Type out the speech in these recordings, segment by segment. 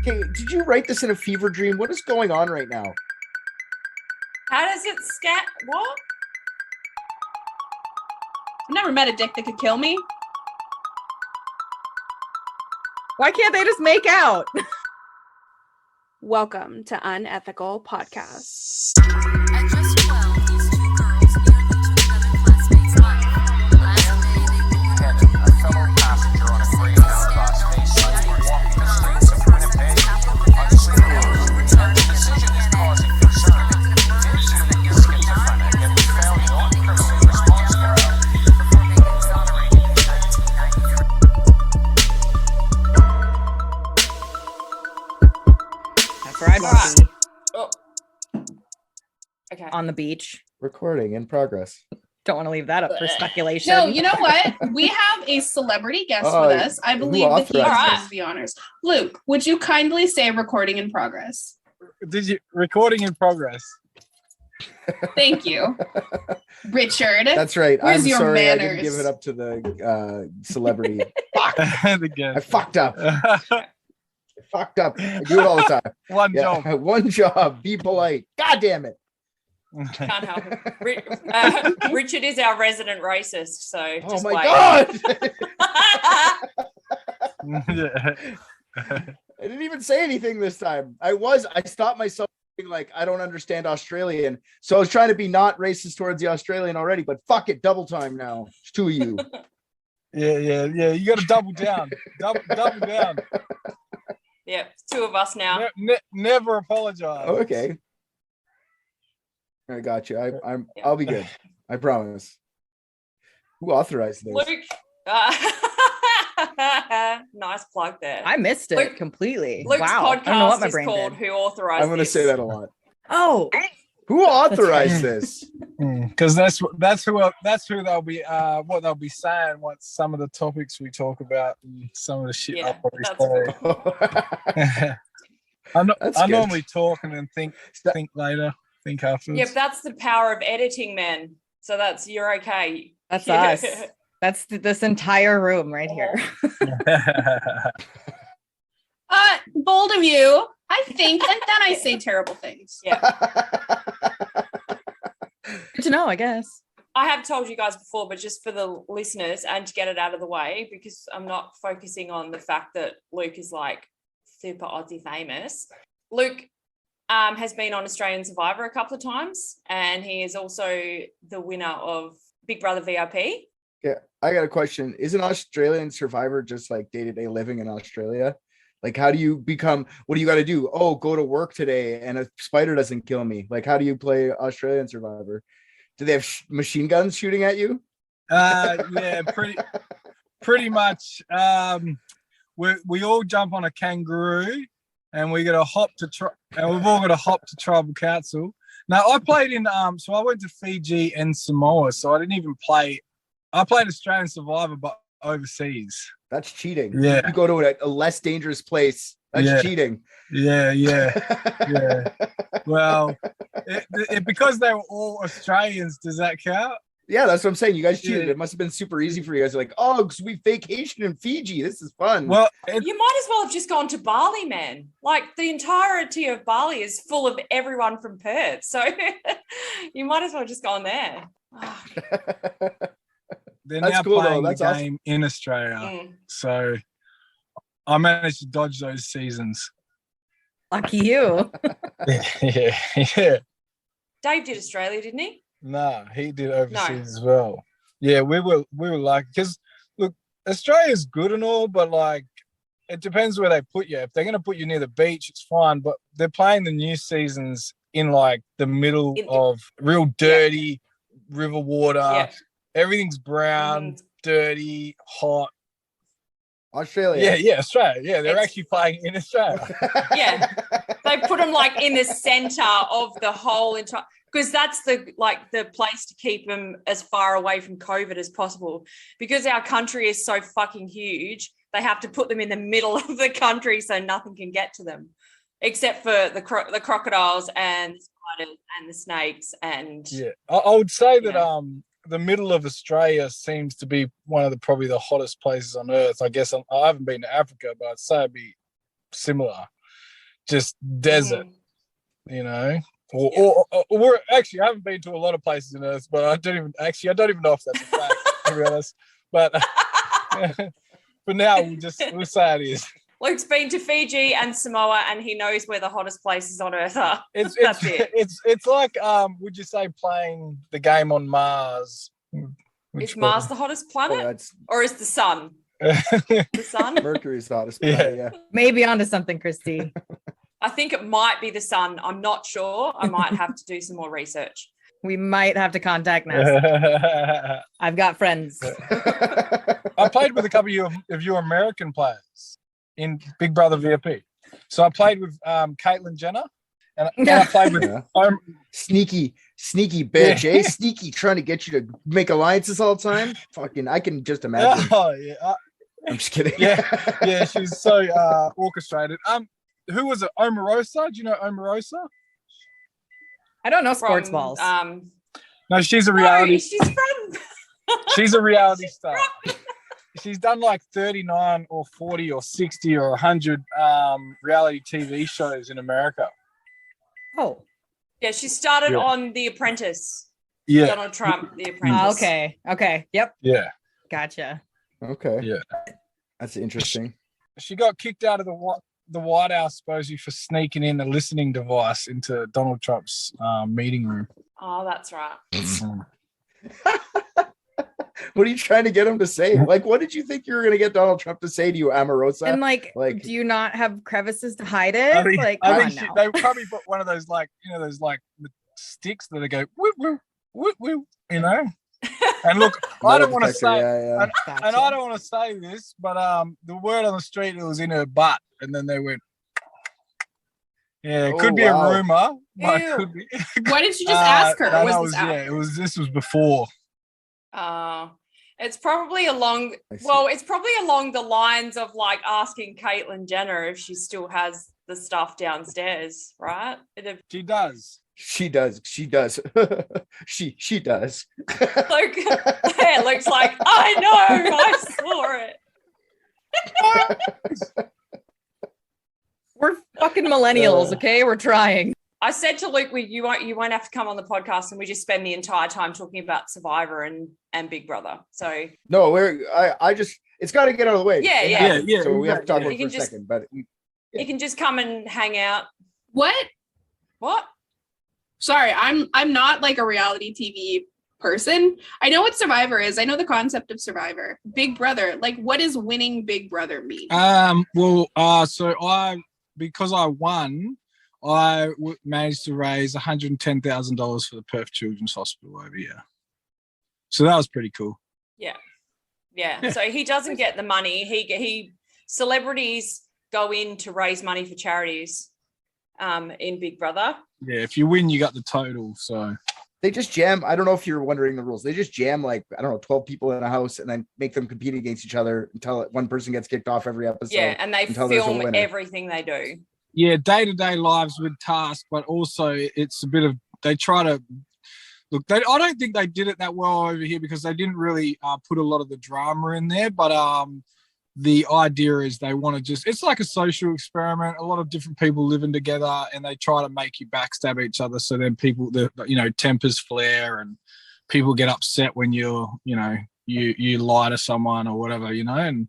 Okay, did you write this in a fever dream? What is going on right now? How does it scat? What? I've never met a dick that could kill me. Why can't they just make out? Welcome to Unethical Podcast. At just 12, these two girls nearly took another classmate's life. Last May, they boarded a fellow passenger on a Greyhound bus facing walking the streets of Winnipeg, unsupervised. The decision is causing concern. This shooting is schizophrenic and was found not criminally responsible. before being exonerated in 1993. That's where I'd want to be. Oh. Okay. On the beach. Recording in progress. Don't want to leave that up for speculation. No, you know what? We have a celebrity guest with us. I believe that he authorized deserves the honors. Luke, would you kindly say recording in progress? Did you recording in progress? Thank you. Richard. That's right. Where's I'm your sorry I manners? didn't give it up to the celebrity. Fuck. The guest. I fucked up. Fucked up. I do it all the time. One Yeah, job. one job. Be polite. God damn it. Can't help it. Richard is our resident racist, so Oh just my wait. God. I didn't even say anything this time. I stopped myself being like, I don't understand Australian. So I was trying to be not racist towards the Australian already, but fuck it, double time now. It's two of you. Yeah. You got to double down. Double down. Yeah, two of us now. Never apologize. Okay. I got you. I'll be good. I promise. Who authorized this? Luke. Nice plug there. I missed it Luke- completely. Luke's Wow. I don't know what podcast my is brain called did. Who Authorized I'm going to This? say that a lot. Oh, Who authorized this? Because that's who they'll be what they'll be saying once some of the topics we talk about and some of the shit Yeah, I'll probably that's say. I That's good. normally talk and then think later, think afterwards. Yep, that's the power of editing, man. So you're okay. that's Yeah. us. That's this entire room right here. Bold of you, I think, and then I say terrible things. Yeah. Good to know, I guess. I have told you guys before, but just for the listeners and to get it out of the way, because I'm not focusing on the fact that Luke is like super Aussie famous. Luke has been on Australian Survivor a couple of times, and he is also the winner of Big Brother VIP. Yeah, I got a question. Is an Australian Survivor just like day-to-day living in Australia? Like, how do you become, what do you got to do? Oh, go to work today and a spider doesn't kill me. Like, how do you play Australian Survivor? Do they have machine guns shooting at you? Yeah, pretty much. We all jump on a kangaroo and we got to hop and we've all got to hop to tribal council. Now I played in so I went to Fiji and Samoa, so I didn't even play. I played Australian Survivor, but overseas. That's cheating. Yeah. You go to a less dangerous place. That's cheating. Yeah. Well, because they were all Australians, does that count? Yeah, that's what I'm saying. You guys cheated. Yeah. It must have been super easy for you guys. Like, oh, because we vacation in Fiji. This is fun. Well, You might as well have just gone to Bali, man. Like the entirety of Bali is full of everyone from Perth. So you might as well have just gone there. they're That's now cool, though. playing That's the awesome. game in Australia. Mm. So I managed to dodge those seasons. Lucky you. yeah. Dave did Australia, didn't he? Nah, he did overseas as well. Yeah, we were like, because look, Australia's good and all, but like it depends where they put you. If they're gonna put you near the beach, it's fine. But they're playing the new seasons in like the middle of real dirty river water. Yeah. Everything's brown, dirty, hot. Australia. Yeah, Australia. Yeah, they're It's- actually playing in Australia. Yeah. They put them like in the center of the whole entire, because that's the place to keep them as far away from COVID as possible. Because our country is so fucking huge, they have to put them in the middle of the country so nothing can get to them, except for the crocodiles and the spiders and the snakes and Yeah, I would say that the middle of Australia seems to be one of probably the hottest places on earth. I guess I haven't been to Africa, but I'd say it'd be similar. just desert, Mhm. you know. Or we're actually, I haven't been to a lot of places in Earth, but I don't even know if that's a fact, to be honest. But for now, we'll say it is. Luke's been to Fiji and Samoa, and he knows where the hottest places on Earth are. It's That's it. It's like would you say playing the game on Mars? Is Mars the hottest planet, that's or is the sun the sun? Mercury's the hottest planet, yeah. Maybe onto something, Christy. I think it might be the sun. I'm not sure. I might have to do some more research. We might have to contact NASA. I've got friends. I played with a couple of your American players in Big Brother VIP. So I played with Caitlyn Jenner, and I played with Sneaky bitch, eh? Sneaky, trying to get you to make alliances all the time. Fucking, I can just imagine. Oh yeah, I'm just kidding. yeah. She's so orchestrated. Who was it? Omarosa? Do you know Omarosa? I don't know sports From, balls. No, she's a reality. No, she's from. She's a reality star. She's done like 39 or 40 or 60 or 100 reality TV shows in America. Oh. Yeah, she started on The Apprentice. Yeah. Donald Trump, The Apprentice. Okay. Yep. Yeah. Gotcha. Okay. Yeah. That's interesting. She got kicked out of the White House supposedly for sneaking in a listening device into Donald Trump's meeting room. Oh, that's right. What are you trying to get him to say? Like, what did you think you were going to get Donald Trump to say to you, Amorosa? And like, do you not have crevices to hide it? I think, like, they probably put one of those like, those like sticks that they go whoop whoop whoop whoop, And look, I don't want to say, and I don't want to say this, but the word on the street, it was in her butt, and then they went. Yeah, it could be a rumor, but it could be. Why didn't you just ask her? This was before. It's probably along the lines of like asking Caitlyn Jenner if she still has the stuff downstairs, right? She does. She does. she does. Luke, yeah, Luke's like, I know, I saw it. We're fucking millennials, okay? We're trying. I said to Luke, you won't have to come on the podcast, and we just spend the entire time talking about Survivor and Big Brother. So no, it's got to get out of the way. Yeah. So we have to talk about it for a second, but you can just come and hang out. What? Sorry, I'm not like a reality TV person. I know what Survivor is. I know the concept of Survivor. Big Brother, like what does winning Big Brother mean? Because I won, I managed to raise $110,000 for the Perth Children's Hospital over here. So that was pretty cool. Yeah. So he doesn't get the money. He celebrities go in to raise money for charities in Big Brother. Yeah, if you win, you got the total. So they just jam. I don't know if you're wondering the rules. They just jam like, I don't know, 12 people in a house and then make them compete against each other until one person gets kicked off every episode. Yeah, and they film everything they do. Yeah, day-to-day lives with tasks, but also it's a bit of, they try to, look, I don't think they did it that well over here because they didn't really put a lot of the drama in there, but the idea is they want to it's like a social experiment, a lot of different people living together, and they try to make you backstab each other. So then people, tempers flare and people get upset when you lie to someone or whatever, and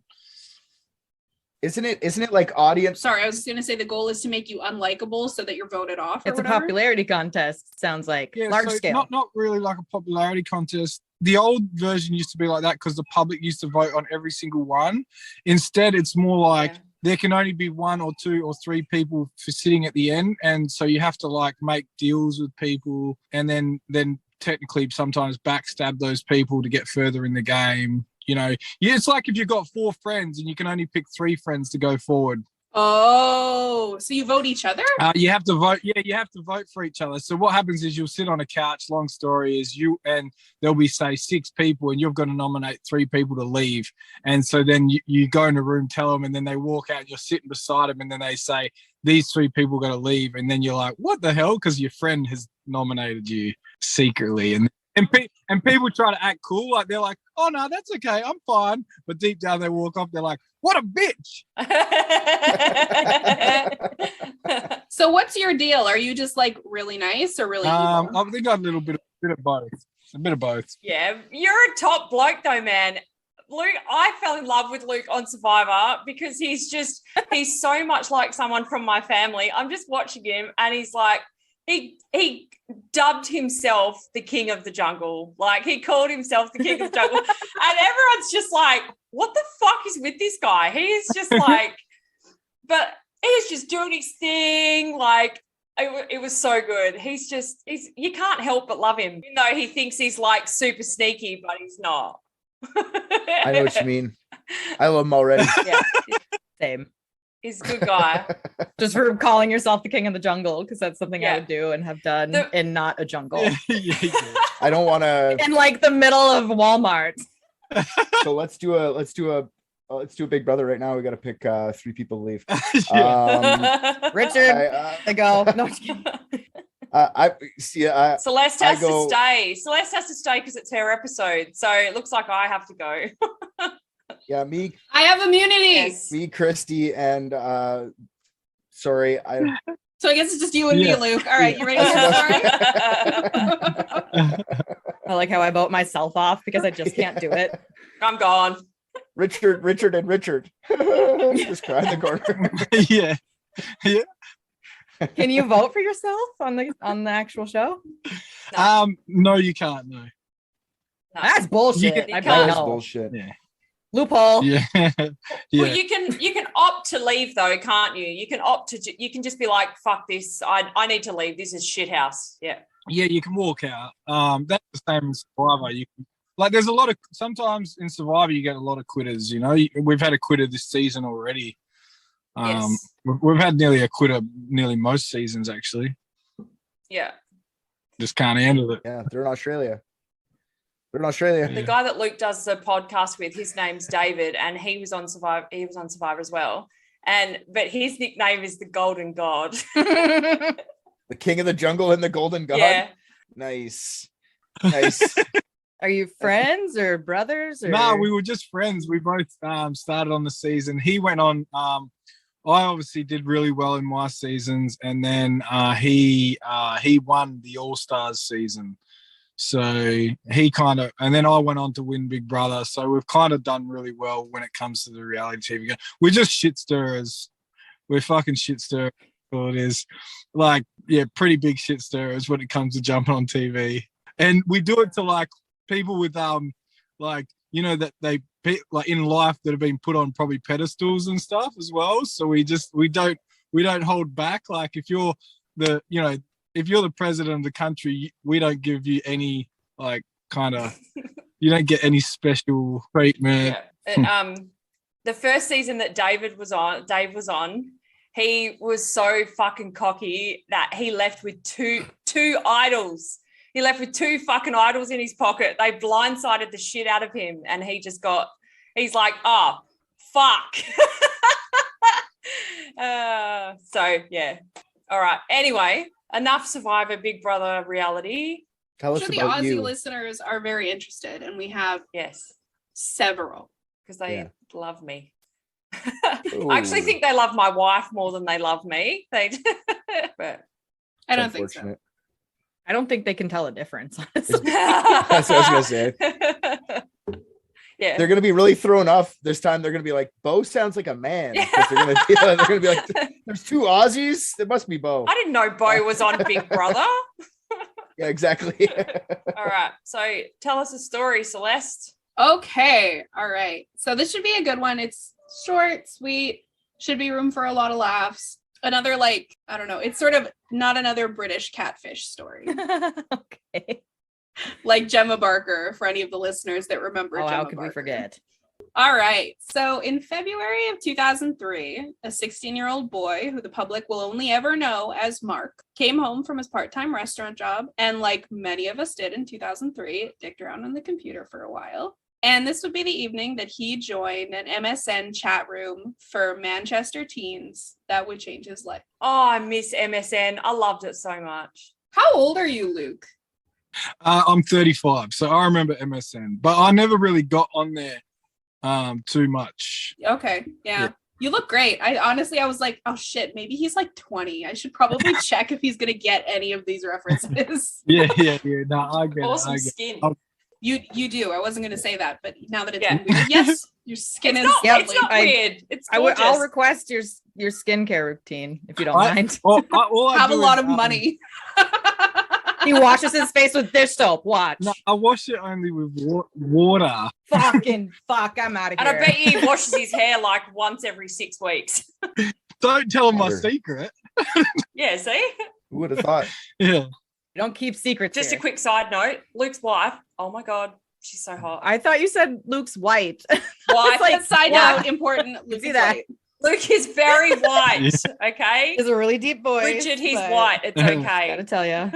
isn't it like audience? Sorry, I was just going to say the goal is to make you unlikable so that you're voted off. It's a popularity contest. Sounds like large scale. Not really like a popularity contest. The old version used to be like that because the public used to vote on every single one. Instead, it's more like there can only be 1 or 2 or 3 people for sitting at the end, and so you have to like make deals with people, and then technically sometimes backstab those people to get further in the game. It's like if you've got 4 friends and you can only pick 3 friends to go forward. Oh, so you vote each other? You have to vote. Yeah, you have to vote for each other. So what happens is you'll sit on a couch. Long story is there'll be say 6 people, and you've got to nominate 3 people to leave. And so then you go in a room, tell them, and then they walk out. And you're sitting beside them, and then they say these 3 people got to leave, and then you're like, what the hell? Because your friend has nominated you secretly, and people try to act cool, like they're like, oh no, that's okay, I'm fine. But deep down they walk off, they're like, what a bitch. So what's your deal? Are you just like really nice or really evil? I think I got a little bit of both. A bit of both. Yeah, you're a top bloke though, man. Luke, I fell in love with Luke on Survivor because he's so much like someone from my family. I'm just watching him and he's like, he dubbed himself the king of the jungle. Like he called himself the king of the jungle. And everyone's just like, what the fuck is with this guy? He's just like, but he's just doing his thing. Like it was so good. You can't help but love him. Even though he thinks he's like super sneaky, but he's not. I know what you mean. I love him already. Yeah, Same. he's a good guy. Just for calling yourself the king of the jungle, because that's something Yeah. I would do and have done in not a jungle. Yeah. I don't want to. In like the middle of Walmart. So let's do a Big Brother right now. We got to pick 3 people to leave. Richard, I I go. No, just kidding. I see. Celeste has go- to stay. Celeste has to stay because it's her episode. So it looks like I have to go. Yeah, me, I have immunity. Yes. Christy, and sorry, So I guess it's just you and Yeah. me, Luke. All right, you ready to start? I like how I vote myself off because I just can't do it. I'm gone. Richard, and Richard. Just cry in the corner. Yeah. Can you vote for yourself on the actual show? No, you can't. No. That's bullshit. You I can't. That bet is no. bullshit. Yeah. Loophole. Yeah. Well, Yeah. you can opt to leave though, can't you? You can opt to. You can just be like, "Fuck this! I need to leave. This is shit house." Yeah. Yeah, you can walk out. That's the same in Survivor. You can, like, there's a lot of sometimes in Survivor you get a lot of quitters. You know, we've had a quitter this season already. Yes. We've had nearly a quitter nearly most seasons actually. Yeah. Just can't handle it. Yeah, they're in Australia. The guy that Luke does the podcast with, his name's David, and he was on Survivor. He was on Survivor as well. But his nickname is the Golden God. The king of the jungle and the golden god. Yeah. Nice. Are you friends or brothers? Or... No, we were just friends. We both started on the season. He went on. I obviously did really well in my seasons, and then he won the All Stars season. So he kind of, and then I went on to win Big Brother. So we've kind of done really well when it comes to the reality TV. We're just shit stirrers. We're fucking shit stirrers. All it is, like, yeah, pretty big shit stirrers when it comes to jumping on TV. And we do it to like people with like, you know, that they like in life that have been put on probably pedestals and stuff as well. So we don't hold back. Like if you're the president of the country, we don't give you any like kind of, you don't get any special treatment. Yeah. The first season that Dave was on, he was so fucking cocky that he left with two idols. He left with 2 fucking idols in his pocket. They blindsided the shit out of him, and he's like, oh, fuck. So yeah. All right. Anyway, enough Survivor Big Brother reality. Tell I'm us sure the about Aussie you. listeners are very interested, and we have Yes, several. because they Yeah. love me. I actually think they love my wife more than they love me. But I don't think so. I don't think they can tell a difference, honestly. That's what I was gonna say. Yeah. They're gonna be really thrown off this time. They're gonna be like, Bo sounds like a man. 'Cause They're gonna be like, there's 2 Aussies. It must be Bo. I didn't know Bo was on Big Brother. Yeah, exactly. All right. So tell us a story, Celeste. Okay. All right. So this should be a good one. It's short, sweet, should be room for a lot of laughs. Another, like, I don't know, it's sort of not another British catfish story. Okay. Like Gemma Barker, for any of the listeners that remember Oh, Gemma how could Barker. we forget? All right. So in February of 2003, a 16-year-old boy who the public will only ever know as Mark came home from his part-time restaurant job, and like many of us did in 2003, dicked around on the computer for a while. And this would be the evening that he joined an MSN chat room for Manchester teens that would change his life. Oh, I miss MSN. I loved it so much. How old are you, Luke? I'm 35, so I remember MSN, but I never really got on there too much. Okay. Yeah. You look great. I was like, oh shit, maybe he's like 20. I should probably check if he's gonna get any of these references. Yeah. No, I get Awesome it. I get skin. Oh. You do. I wasn't gonna say that, but now that it's weird, yes, your skin is It's lovely. not weird. It's gorgeous. I'll request your skincare routine if you don't I- mind. all I Have a do lot is, of money. He washes his face with dish soap. Watch. No, I wash it only with water. Fucking fuck. I'm out of And here. I bet he washes his hair like once every 6 weeks. Don't tell him my Water. secret. Yeah, see? Who would have thought? Yeah. Don't keep secrets. Just a here. quick side note, Luke's wife, oh my God, she's so hot. I thought you said Luke's white. Wife, like, Side wow. note, important. Luke see is that. white. Luke is very white, okay? Is a really deep voice. Richard, he's but white, it's Gotta okay. tell you.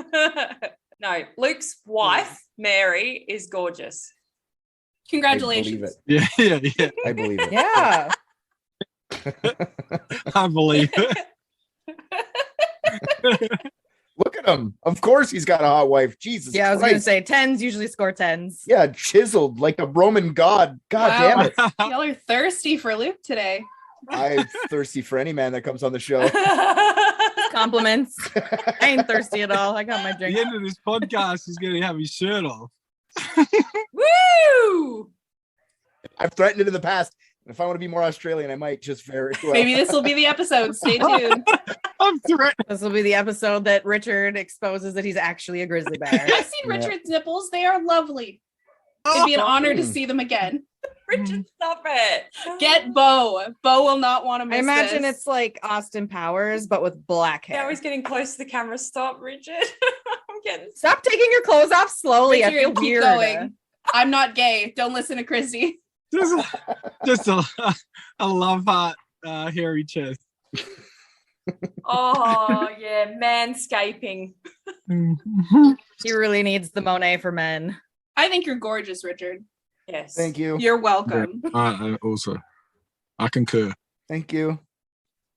No, Luke's wife, Mary, is gorgeous. Congratulations. Yeah. I believe it. Yeah. I believe it. Look at him. Of course he's got a hot wife. Jesus Yeah, I was gonna Christ. say 10s usually score 10s. Yeah, chiseled like a Roman god. God Wow. damn it. Y'all are thirsty for Luke today. I'm thirsty for any man that comes on the show. Compliments. I ain't thirsty at all. I got my At drink. the end of this podcast, he's going to have his shirt off. Woo! I've threatened it in the past. And if I want to be more Australian, I might just very well. Maybe this will be the episode. Stay tuned. I'm threatening. This will be the episode that Richard exposes that he's actually a grizzly bear. I've seen Yeah. Richard's nipples. They are lovely. It'd be an honor to see them again. Richard, stop it. Get Bo. Bo will not want to miss I imagine this. it's like Austin Powers, but with black hair. Now he's getting close to the camera. Stop, Richard. I'm getting Stop taking your clothes off slowly. I feel Richard, keep weird. going. I'm not gay. Don't listen to Chrissy. Just a love heart, hairy chest. Oh yeah, manscaping. He really needs the Monet for men. I think you're gorgeous, Richard. Yes. Thank you. You're welcome. Also, I concur. Thank you.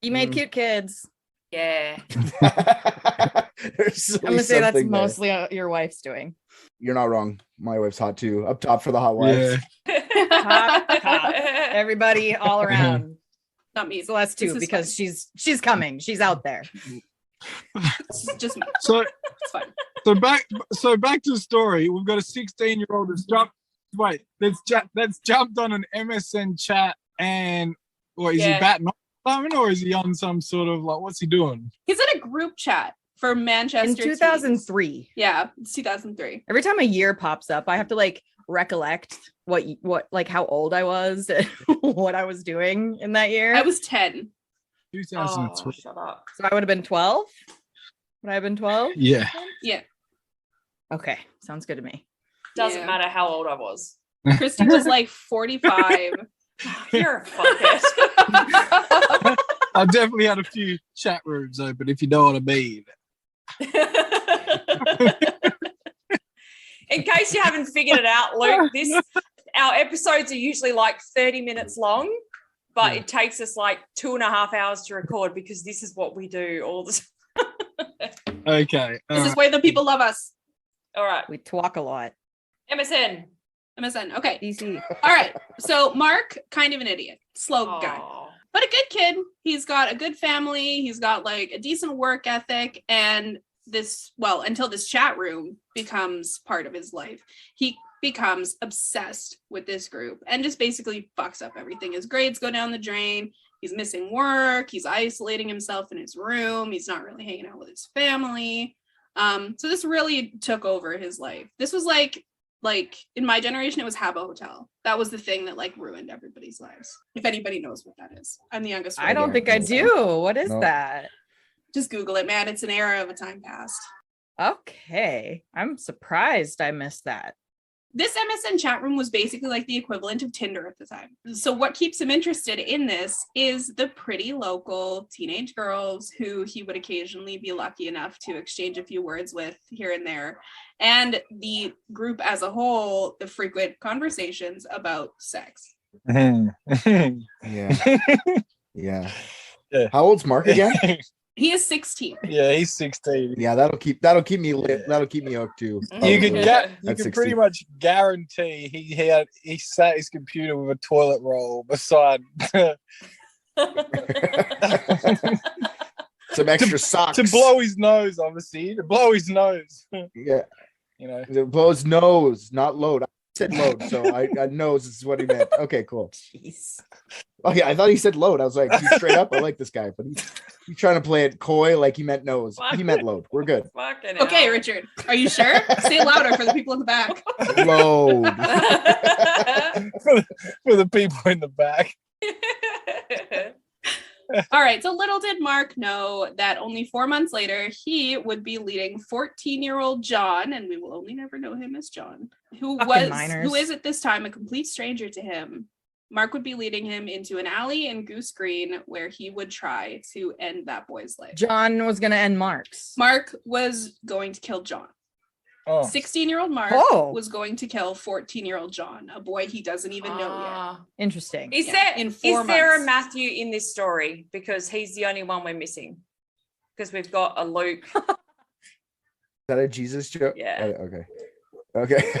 You made cute kids. Yeah. There's I'm gonna say that's something there. mostly your wife's doing. You're not wrong. My wife's hot too. Up top for the hot wives. Top. Everybody all around. Not me. Celeste This too, is because she's coming. She's out there. It's just me. So, It's fine. so back to the story. We've got a 16-year-old that's jumped. Wait, that's jumped on an MSN chat, and what is he batting on something, or is he on some sort of like what's he doing? He's in a group chat for Manchester. In teams. 2003. Yeah, it's 2003. Every time a year pops up, I have to like recollect what like how old I was and what I was doing in that year. I was 10. 2003. Oh, shut up. So I would have been 12. Would I have been 12? Yeah. Yeah. Okay, sounds good to me. Doesn't Yeah. matter how old I was. Christy was like 45. You're a fuckhead. I definitely had a few chat rooms open, if you know what I mean. In case you haven't figured it out, Luke, our episodes are usually like 30 minutes long, but it takes us like 2.5 hours to record because this is what we do all the time. Okay. This is why the people love us. All right. We talk a lot. MSN. MSN. Okay. DC. All right. So Mark, kind of an idiot. Slow guy. Aw. But a good kid. He's got a good family. He's got like a decent work ethic. And until this chat room becomes part of his life, he becomes obsessed with this group and just basically fucks up everything. His grades go down the drain. He's missing work. He's isolating himself in his room. He's not really hanging out with his family. So this really took over his life. This was like in my generation, it was Habbo Hotel. That was the thing that like ruined everybody's lives. If anybody knows what that is. I'm the youngest. I don't one here. think I do. What is No. that? Just Google it, man. It's an era of a time past. Okay. I'm surprised I missed that. This MSN chat room was basically like the equivalent of Tinder at the time. So what keeps him interested in this is the pretty local teenage girls who he would occasionally be lucky enough to exchange a few words with here and there. And the group as a whole, the frequent conversations about sex. Yeah. Yeah. How old's Mark again? He is 16. Yeah, he's 16. Yeah, that'll keep me lit. That'll keep me hooked too. You can Yeah. you At can 16. pretty much guarantee he sat his computer with a toilet roll beside Some extra socks to blow his nose, obviously. To blow his nose. Yeah, You know. to blow his nose, not load. I said load, so I knows this is what he meant. Okay, cool. Jeez. Oh yeah, I thought he said load. I was like, he's straight up. I like this guy, but he's trying to play it coy, like he meant nose. He meant load. We're good. Fucking Okay, hell. Richard, are you sure? Say it louder for the people in the back. Load. For the people in the back. All right, so little did Mark know that only 4 months later, he would be leading 14-year-old John, and we will only never know him as John, who Minors. is at this time a complete stranger to him. Mark would be leading him into an alley in Goose Green where he would try to end that boy's life. John was gonna end Mark's. Mark was going to kill John. Oh. 16-year-old Mark Oh. was going to kill 14-year-old John, a boy he doesn't even know yet. Ah. Interesting. Is Yeah, there in is 4 there a months. Matthew in this story? Because he's the only one we're missing. Because we've got a Luke. Is that a Jesus joke? Yeah. Okay. Okay.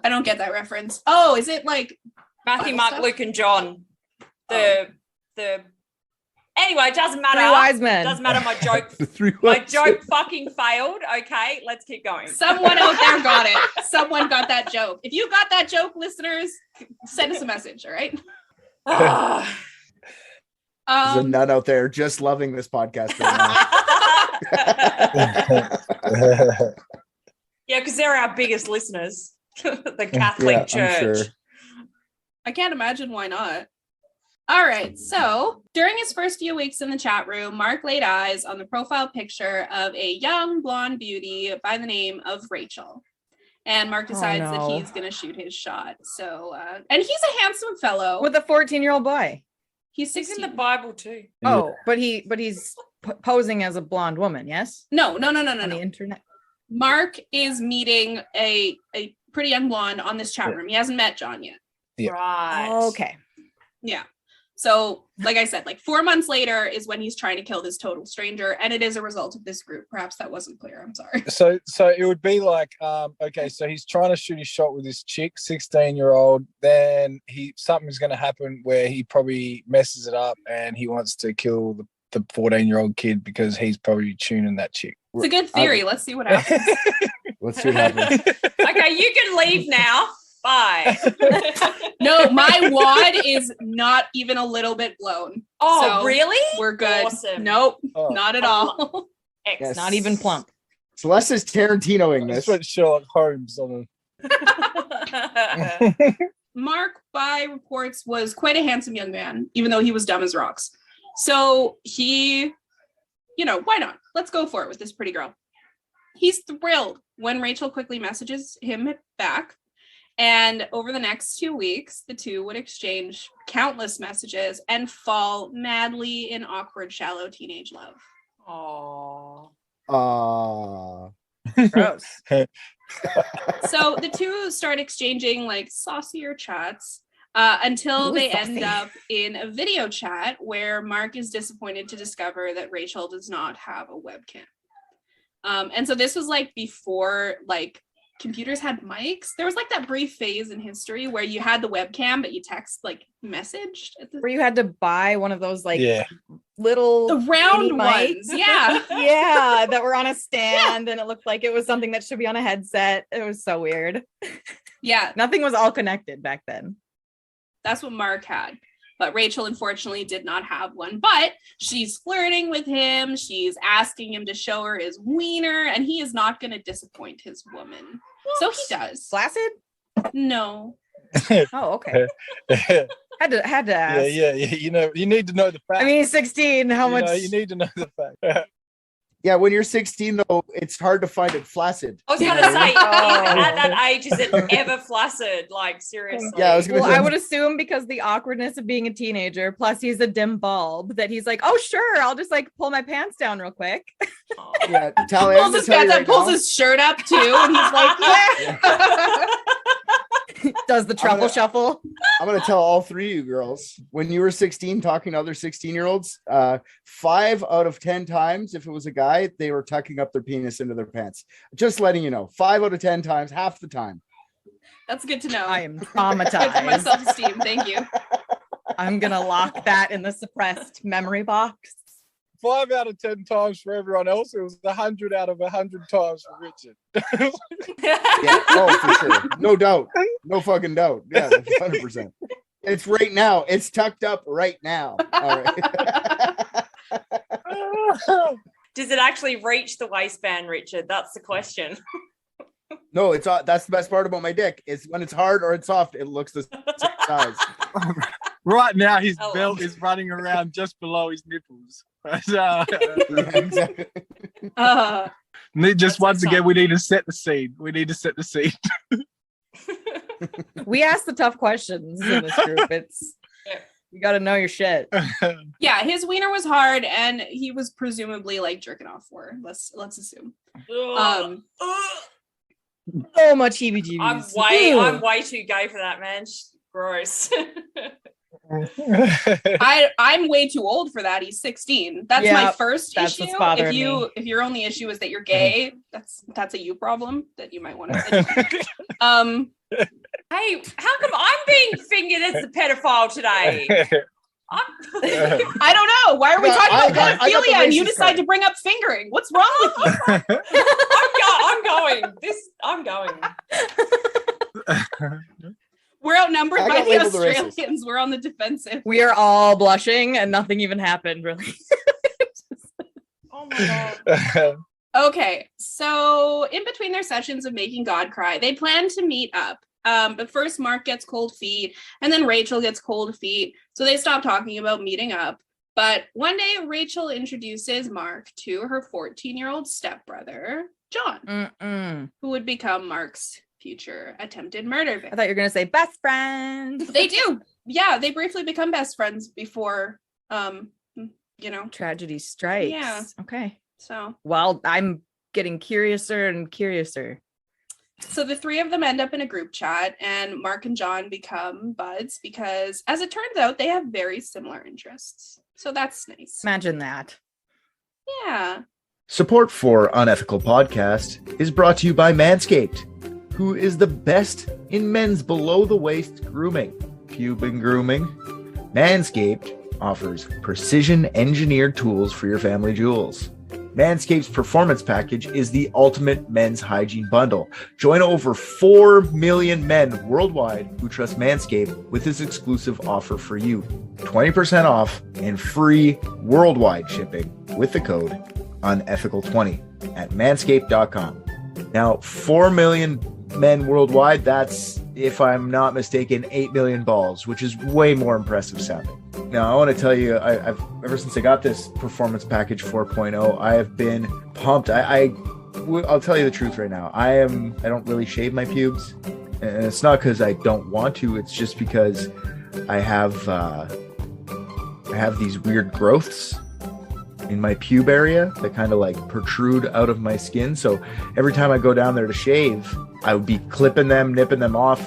I don't get that reference. Oh, is it like Matthew, Bible Mark, stuff? Luke, and John. The anyway, it doesn't matter. Three wise men. Doesn't matter. My joke. The three My ones. joke fucking failed. Okay, let's keep going. someone out there got it? Someone got that joke. If you got that joke, listeners, send us a message, all right? Ah. There's a nut out there just loving this podcast right now. Yeah, because they're our biggest listeners. The Catholic Yeah, Church. I'm sure. I can't imagine why not. All right, so during his first few weeks in the chat room, Mark laid eyes on the profile picture of a young blonde beauty by the name of Rachel. And Mark decides that no. he's going to shoot his shot. So, and he's a handsome fellow. With a 14-year-old boy. He's It's in 16. the Bible too. Oh, but he's posing as a blonde woman, yes? No. On the internet. Mark is meeting a pretty young blonde on this chat room. He hasn't met John yet. Yeah. Right. Okay. Yeah. So, like I said, like 4 months later is when he's trying to kill this total stranger, and it is a result of this group. Perhaps that wasn't clear. I'm sorry. So it would be like, okay, so he's trying to shoot his shot with this chick, 16-year-old. Then something's going to happen where he probably messes it up, and he wants to kill the 14-year-old kid because he's probably tuning that chick. It's a good theory. Let's see what happens. Let's see what happens. Okay, you can leave now. Bye. No, my wad is not even a little bit blown. Oh, So, really? We're good. Awesome. Nope, Oh. not at all. Excellent. Not even plump. Celeste is Tarantinoing That's this. what Sherlock Holmes on Mark, by reports, was quite a handsome young man, even though he was dumb as rocks. So he, why not? Let's go for it with this pretty girl. He's thrilled when Rachel quickly messages him back. And over the next 2 weeks, the two would exchange countless messages and fall madly in awkward, shallow teenage love. Oh. Gross. So the two start exchanging like saucier chats until Ooh, they saucy. end up in a video chat where Mark is disappointed to discover that Rachel does not have a webcam. And so this was like before like computers had mics. There was like that brief phase in history where you had the webcam, but you text like messaged at the Where you had to buy one of those like Yeah. little the round mini mics. ones. Yeah. Yeah, that were on a stand and it looked like it was something that should be on a headset. It was so weird. Yeah. Nothing was all connected back then. That's what Mark had. But Rachel, unfortunately, did not have one. But she's flirting with him. She's asking him to show her his wiener, and he is not going to disappoint his woman. So he does. Flaccid? No. Oh, okay. Had to ask. yeah. You need to know the fact. I mean, 16. How much? You need to know the fact. Yeah, when you're 16, though, it's hard to find it flaccid. I was going to say, at that age, is it ever flaccid? Like, seriously. Yeah, I was gonna Well, say. I would assume because the awkwardness of being a teenager, plus he's a dim bulb, that he's like, oh, sure, I'll just like pull my pants down real quick. Oh. Yeah, Tally, I'm Pulls gonna his tell you pants up, right pulls now. his shirt up too, and he's like, yeah. Does the truffle gonna- shuffle. I'm gonna tell all three of you girls, when you were 16 talking to other 16-year-olds, 5 out of 10 times, if it was a guy, they were tucking up their penis into their pants. Just letting you know, 5 out of 10 times, half the time. That's good to know. I am Good for my traumatized. self-esteem. Thank you. I'm gonna lock that in the suppressed memory box. 5 out of 10 times for everyone else. It was 100 out of 100 times for Richard. Yeah. Oh, for sure. No doubt. No fucking doubt. Yeah, 100%. It's right now. It's tucked up right now. All right. Does it actually reach the waistband, Richard? That's the question. No, it's that's the best part about my dick. Is when it's hard or it's soft, it looks the same size. Right now, his Oh. belt is running around just below his nipples. Yeah, exactly. Just once That's again, tough. we need to set the scene. We need to set the scene. We ask the tough questions in this group. It's you got to know your shit. Yeah, his wiener was hard, and he was presumably like jerking off for her. Let's assume. Ugh. So much heebie-jeebies. I'm way too gay for that, man. Gross. I'm way too old for that. He's 16. That's Yeah, my first that's issue. what's bothering me. If your only issue is that you're gay, that's a you problem that you might want to. Hey, how come I'm being fingered as the pedophile today? I don't know. Why are we Yeah, talking I about got the pedophilia and you racist decide card. to bring up fingering? What's wrong with you? I'm going. I'm going. We're outnumbered I by got the labeled the racist. Australians. We're on the defensive. We are all blushing and nothing even happened, really. Oh my god. Okay, so in between their sessions of making God cry, they plan to meet up. But first, Mark gets cold feet, and then Rachel gets cold feet. So they stop talking about meeting up. But one day, Rachel introduces Mark to her 14-year-old stepbrother, John, Mm-mm. who would become Mark's future attempted murder I victim. thought you were gonna say best friend. They do. Yeah, they briefly become best friends before, Tragedy strikes. Yeah. Okay. so. Well, I'm getting curiouser and curiouser. So the three of them end up in a group chat, and Mark and John become buds because, as it turns out, they have very similar interests. So that's nice. Imagine that. Yeah. Support for Unethical Podcast is brought to you by Manscaped, who is the best in men's below-the-waist grooming. Pubic grooming. Manscaped offers precision-engineered tools for your family jewels. Manscaped's Performance Package is the ultimate men's hygiene bundle. Join over 4 million men worldwide who trust Manscaped with this exclusive offer for you. 20% off and free worldwide shipping with the code unethical20 at manscaped.com. Now, 4 million men worldwide, that's, if I'm not mistaken, 8 million balls, which is way more impressive sounding. Now, I want to tell you, I've ever since I got this Performance Package 4.0, I have been pumped. I'll tell you the truth right now. I don't really shave my pubes, and it's not because I don't want to. It's just because I have these weird growths in my pube area that kind of like protrude out of my skin. So every time I go down there to shave, I would be clipping them, nipping them off.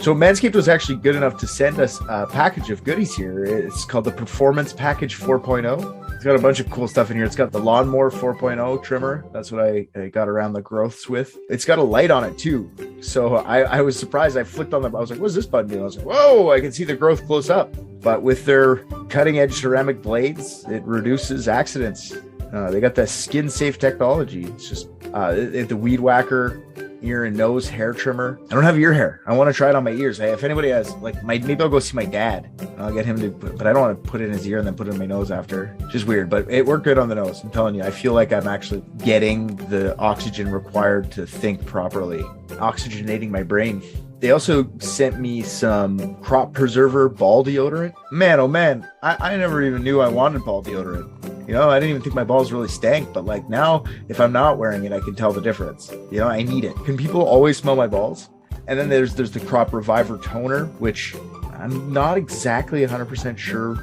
So Manscaped was actually good enough to send us a package of goodies here. It's called the Performance Package 4.0. It's got a bunch of cool stuff in here. It's got the Lawnmower 4.0 trimmer. That's what I got around the growths with. It's got a light on it too. So I was surprised. I flicked on them. I was like, what's this button do? I was like, whoa, I can see the growth close up. But with their cutting edge ceramic blades, it reduces accidents. They got that skin safe technology. It's just the Weed Whacker ear and nose hair trimmer. I don't have ear hair. I want to try it on my ears. Hey, if anybody has, like, maybe I'll go see my dad. I'll get him to, but I don't want to put it in his ear and then put it in my nose after. Just weird, but it worked good on the nose. I'm telling you, I feel like I'm actually getting the oxygen required to think properly, oxygenating my brain. They also sent me some crop preserver ball deodorant. Man, oh man, I never even knew I wanted ball deodorant. You know, I didn't even think my balls really stank, but like now, if I'm not wearing it, I can tell the difference. You know, I need it. Can people always smell my balls? And then there's the Crop Reviver toner, which I'm not exactly 100% sure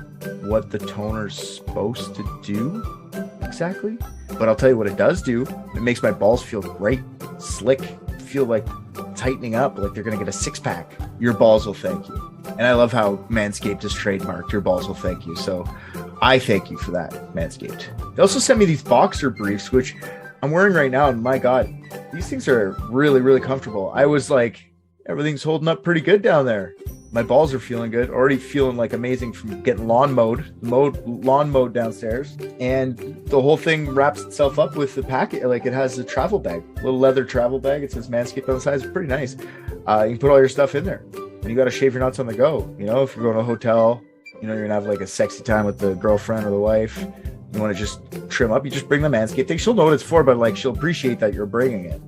what the toner's supposed to do exactly, but I'll tell you what it does do. It makes my balls feel great, slick, feel like tightening up, like they're gonna get a six-pack. Your balls will thank you. And I love how Manscaped is trademarked. Your balls will thank you. So I thank you for that, Manscaped. They also sent me these boxer briefs, which I'm wearing right now, and my God, these things are really, really comfortable. I was like, everything's holding up pretty good down there. My balls are feeling good. Already feeling like amazing from getting lawn mowed downstairs. And the whole thing wraps itself up with the packet. Like it has a travel bag, little leather travel bag. It says Manscaped on the side. It's pretty nice. You can put all your stuff in there. And you got to shave your nuts on the go. You know, if you're going to a hotel, you know, you're gonna have like a sexy time with the girlfriend or the wife. You want to just trim up, you just bring the Manscaped thing. She'll know what it's for, but like she'll appreciate that you're bringing it.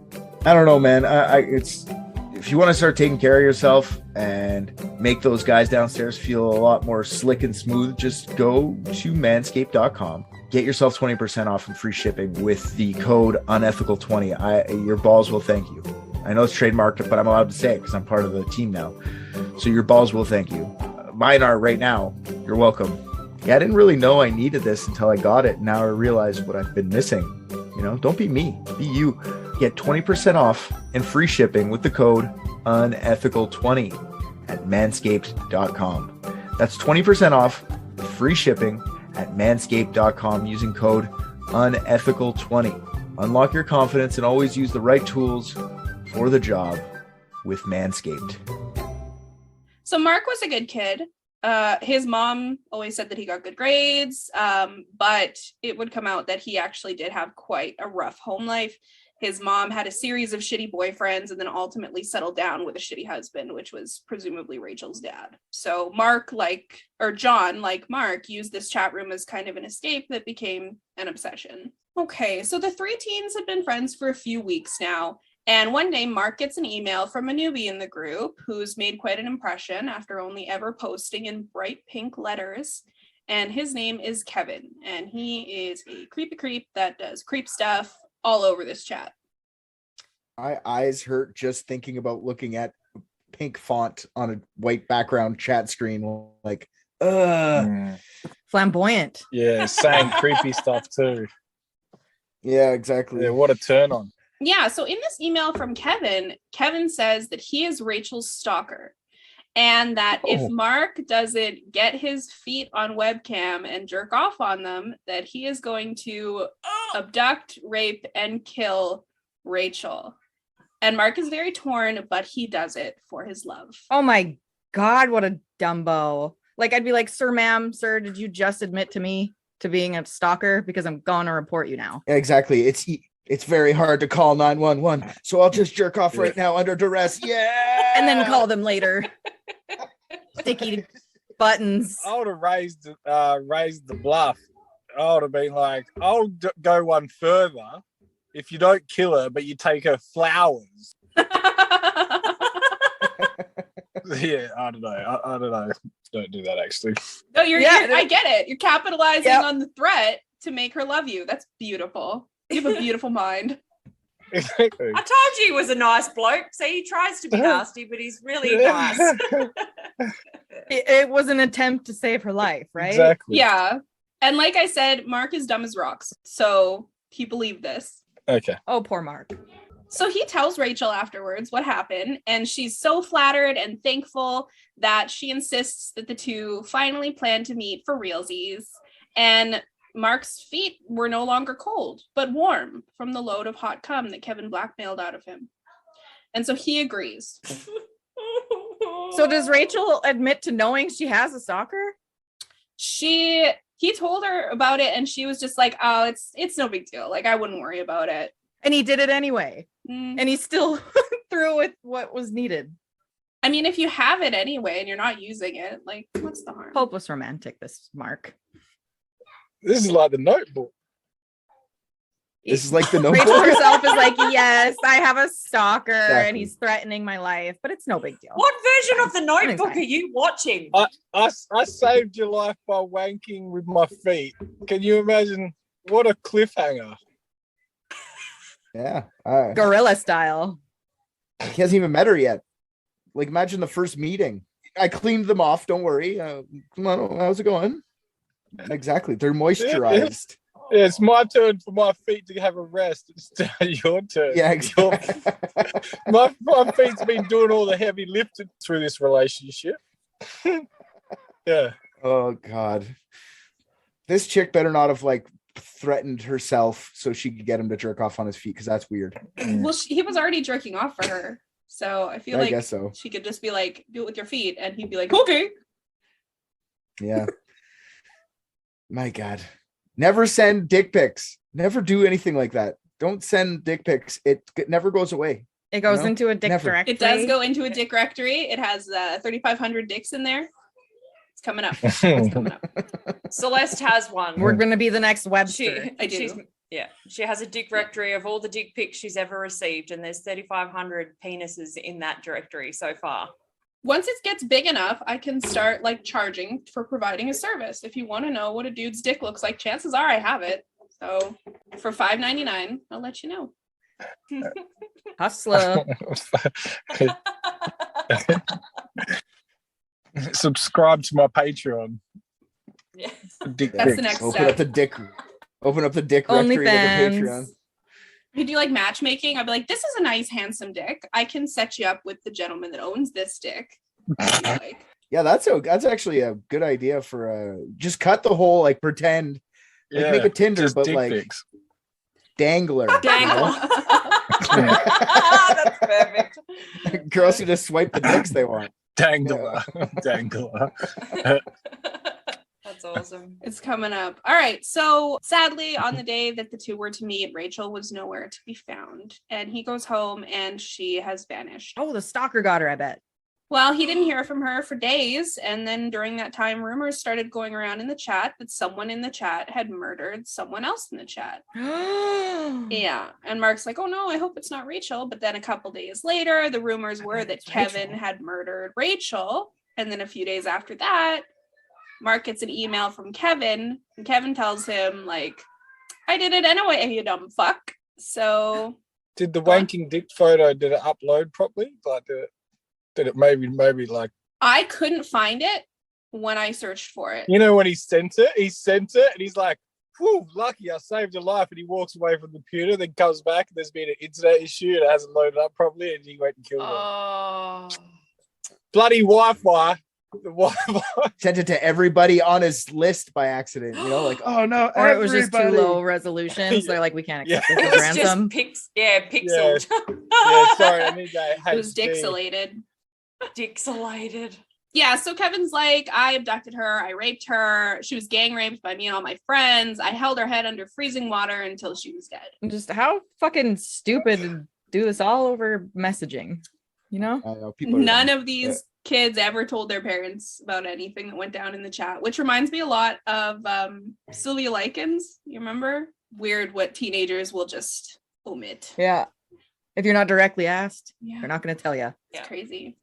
I don't know, man. It's if you want to start taking care of yourself and make those guys downstairs feel a lot more slick and smooth, just go to manscaped.com. Get yourself 20% off and free shipping with the code unethical20. Your balls will thank you. I know it's trademarked, but I'm allowed to say it because I'm part of the team now. So your balls will thank you. Mine are right now. You're welcome. Yeah, I didn't really know I needed this until I got it. Now I realize what I've been missing. You know, don't be me, be you. Get 20% off and free shipping with the code unethical20 at manscaped.com. That's 20% off free shipping at manscaped.com using code unethical20. Unlock your confidence and always use the right tools for the job with Manscaped. So Mark was a good kid. His mom always said that he got good grades, but it would come out that he actually did have quite a rough home life. His mom had a series of shitty boyfriends and then ultimately settled down with a shitty husband, which was presumably Rachel's dad. So John, like Mark, used this chat room as kind of an escape that became an obsession. Okay, so the three teens had been friends for a few weeks now. And one day, Mark gets an email from a newbie in the group who's made quite an impression after only ever posting in bright pink letters. And his name is Kevin. And he is a creepy creep that does creep stuff all over this chat. My eyes hurt just thinking about looking at pink font on a white background chat screen. Like, Flamboyant. Yeah, saying creepy stuff too. Yeah, exactly. Yeah, what a turn on. Yeah, so in this email from Kevin, Kevin says that he is Rachel's stalker and that if Mark doesn't get his feet on webcam and jerk off on them, that he is going to abduct, rape, and kill Rachel. And Mark is very torn, but he does it for his love. Oh my God, what a dumbo. Like, I'd be like, sir, ma'am, sir, did you just admit to me to being a stalker? Because I'm gonna report you now. Yeah, exactly. It's very hard to call 911, so I'll just jerk off right now under duress. Yeah, and then call them later. Sticky buttons. I would have raised the bluff. I would have been like, I'll go one further. If you don't kill her, but you take her flowers. Yeah, I don't know. I don't know. Don't do that, actually. No, I get it. You're capitalizing on the threat to make her love you. That's beautiful. You have a beautiful mind. Exactly. I told you he was a nice bloke. See, he tries to be nasty, but he's really nice. It was an attempt to save her life, right? Exactly. Yeah. And like I said, Mark is dumb as rocks. So he believed this. Okay. Oh, poor Mark. So he tells Rachel afterwards what happened, and she's so flattered and thankful that she insists that the two finally plan to meet for realsies. And Mark's feet were no longer cold, but warm from the load of hot cum that Kevin blackmailed out of him. And so he agrees. So does Rachel admit to knowing she has a stalker? He told her about it, and she was just like, oh, it's no big deal. Like, I wouldn't worry about it. And he did it anyway. And he still threw with what was needed. I mean, if you have it anyway and you're not using it, like, what's the harm? Hopeless romantic, this Mark. This is like the Notebook. This is like the Notebook. Rachel herself is like, yes, I have a stalker, Exactly. and he's threatening my life, but it's no big deal. What version of the Notebook fine. are you watching? I saved your life by wanking with my feet. Can you imagine? What a cliffhanger. Yeah. Gorilla style. He hasn't even met her yet. Like, imagine the first meeting. I cleaned them off. Don't worry. Come on, how's it going? Exactly. They're moisturized. Yeah, it's my turn for my feet to have a rest. It's your turn. Yeah, exactly. My feet's been doing all the heavy lifting through this relationship. Yeah. Oh, God. This chick better not have, like, threatened herself so she could get him to jerk off on his feet, because that's weird. Well, he was already jerking off for her. So I feel I like guess so. she could just be like, do it with your feet, and he'd be like, okay. Yeah. My God. Never send dick pics. Never do anything like that. Don't send dick pics. It never goes away. It goes know? into a dick Never. directory. It does go into a dick rectory. It has 3,500 dicks in there. It's coming up. It's coming up. Celeste has one. We're gonna be the next Webster. I do. She has a dick directory of all the dick pics she's ever received, and there's 3,500 penises in that directory so far. Once it gets big enough, I can start like charging for providing a service. If you want to know what a dude's dick looks like, chances are I have it. So for $5.99, I'll let you know. Hustler. Subscribe to my Patreon. Yeah. Dick That's the pics. next Open step. up the dick. Open up the dick directory like a OnlyFans. Patreon. We do like matchmaking. I'd be like, this is a nice, handsome dick. I can set you up with the gentleman that owns this dick. Like, Yeah, that's actually a good idea for just cut the whole like pretend like make a Tinder just but dick like pics. dangler. Dangle. That's perfect. Girls can just swipe the dicks they want. Dangler. Dangler. That's awesome. it's coming up. All right. So sadly, on the day that the two were to meet, Rachel was nowhere to be found. And he goes home and she has vanished. Oh, the stalker got her, I bet. Well, he didn't hear from her for days. And then during that time, rumors started going around in the chat that someone in the chat had murdered someone else in the chat. Yeah. And Mark's like, oh no, I hope it's not Rachel. But then a couple days later, the rumors were that Kevin had murdered Rachel. And then a few days after that, Mark gets an email from Kevin, and Kevin tells him, like, I did it anyway, you dumb fuck. So Did the wanking dick photo, did it upload properly? Like, did it maybe like, I couldn't find it when I searched for it. you know, when he sent it and he's like, whew, lucky I saved your life. And he walks away from the computer, then comes back and there's been an internet issue and it hasn't loaded up properly and he went and killed her. Oh. Bloody Wi-Fi. The Wi-Fi. Sent it to everybody on his list by accident, you know, like, oh no, Or it was just too everybody. low resolutions. They're like, we can't accept Yeah. this It as was ransom. just pixeled. Yeah, sorry, I need that. It was HD. dixelated. Dixelated. Yeah, so Kevin's like, I abducted her, I raped her, she was gang raped by me and all my friends. I held her head under freezing water until she was dead. Just how fucking stupid to do this all over messaging, you know? I know, people are None dumb. of these kids ever told their parents about anything that went down in the chat, which reminds me a lot of Sylvia Likens. You remember? Weird what teenagers will just omit. Yeah. If you're not directly asked, Yeah. they're not going to tell you. It's crazy.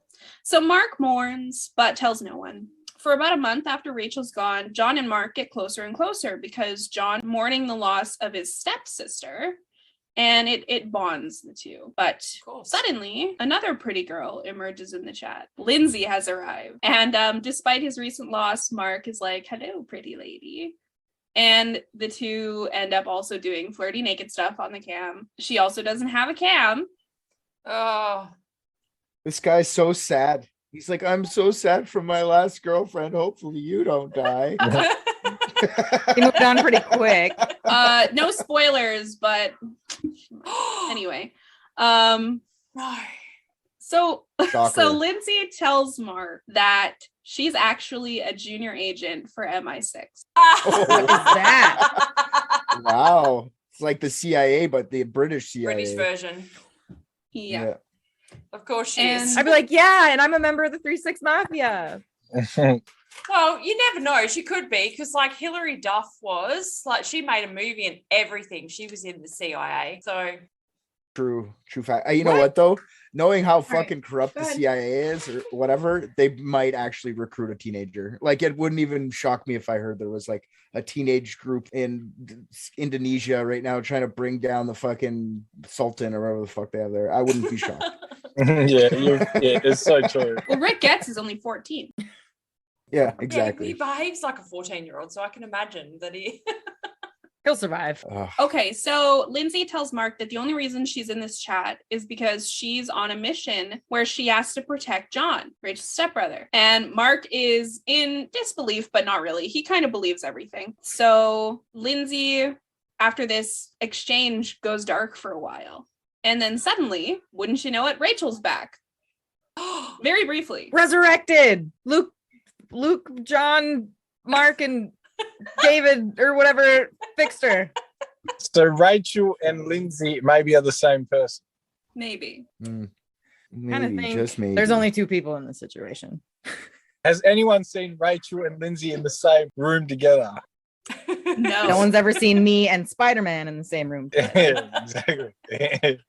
So Mark mourns, but tells no one. For about a month after Rachel's gone, John and Mark get closer and closer because John mourning the loss of his stepsister, and it bonds the two. But suddenly, another pretty girl emerges in the chat. Lindsay has arrived. And despite his recent loss, Mark is like, hello, pretty lady. And the two end up also doing flirty naked stuff on the cam. She also doesn't have a cam. Oh. This guy's so sad. He's like, I'm so sad from my last girlfriend. Hopefully you don't die. He moved on pretty quick. No spoilers, but anyway. No. So Shocker. Lindsay tells Mark that she's actually a junior agent for MI6. What is that? Wow. It's like the CIA, but the British CIA. British version. Yeah. Of course she is. I'd be like, yeah, and I'm a member of the 3-6 Mafia. Well, you never know. She could be, because like Hilary Duff was, like, she made a movie and everything. She was in the CIA. So True fact. You know what though? Knowing how right. fucking corrupt Go the ahead. CIA is or whatever, they might actually recruit a teenager. Like it wouldn't even shock me if I heard there was like a teenage group in Indonesia right now trying to bring down the fucking Sultan or whatever the fuck they have there. I wouldn't be shocked. Yeah, it's so true. Well, Rick Getz is only 14. Yeah, he exactly. behaves like a 14-year-old, so I can imagine that he He'll survive. Ugh. Okay, so Lindsay tells Mark that the only reason she's in this chat is because she's on a mission where she has to protect John, Rachel's stepbrother. And Mark is in disbelief, but not really. He kind of believes everything. So Lindsay, after this exchange, goes dark for a while. And then suddenly, wouldn't you know it, Rachel's back. Very briefly. Resurrected. Luke, John, Mark, and David or whatever fixed her. So Rachel and Lindsay maybe are the same person. Maybe. Maybe, think just maybe. There's only two people in this situation. Has anyone seen Rachel and Lindsay in the same room together? No. No one's ever seen me and Spider-Man in the same room. Yeah, exactly.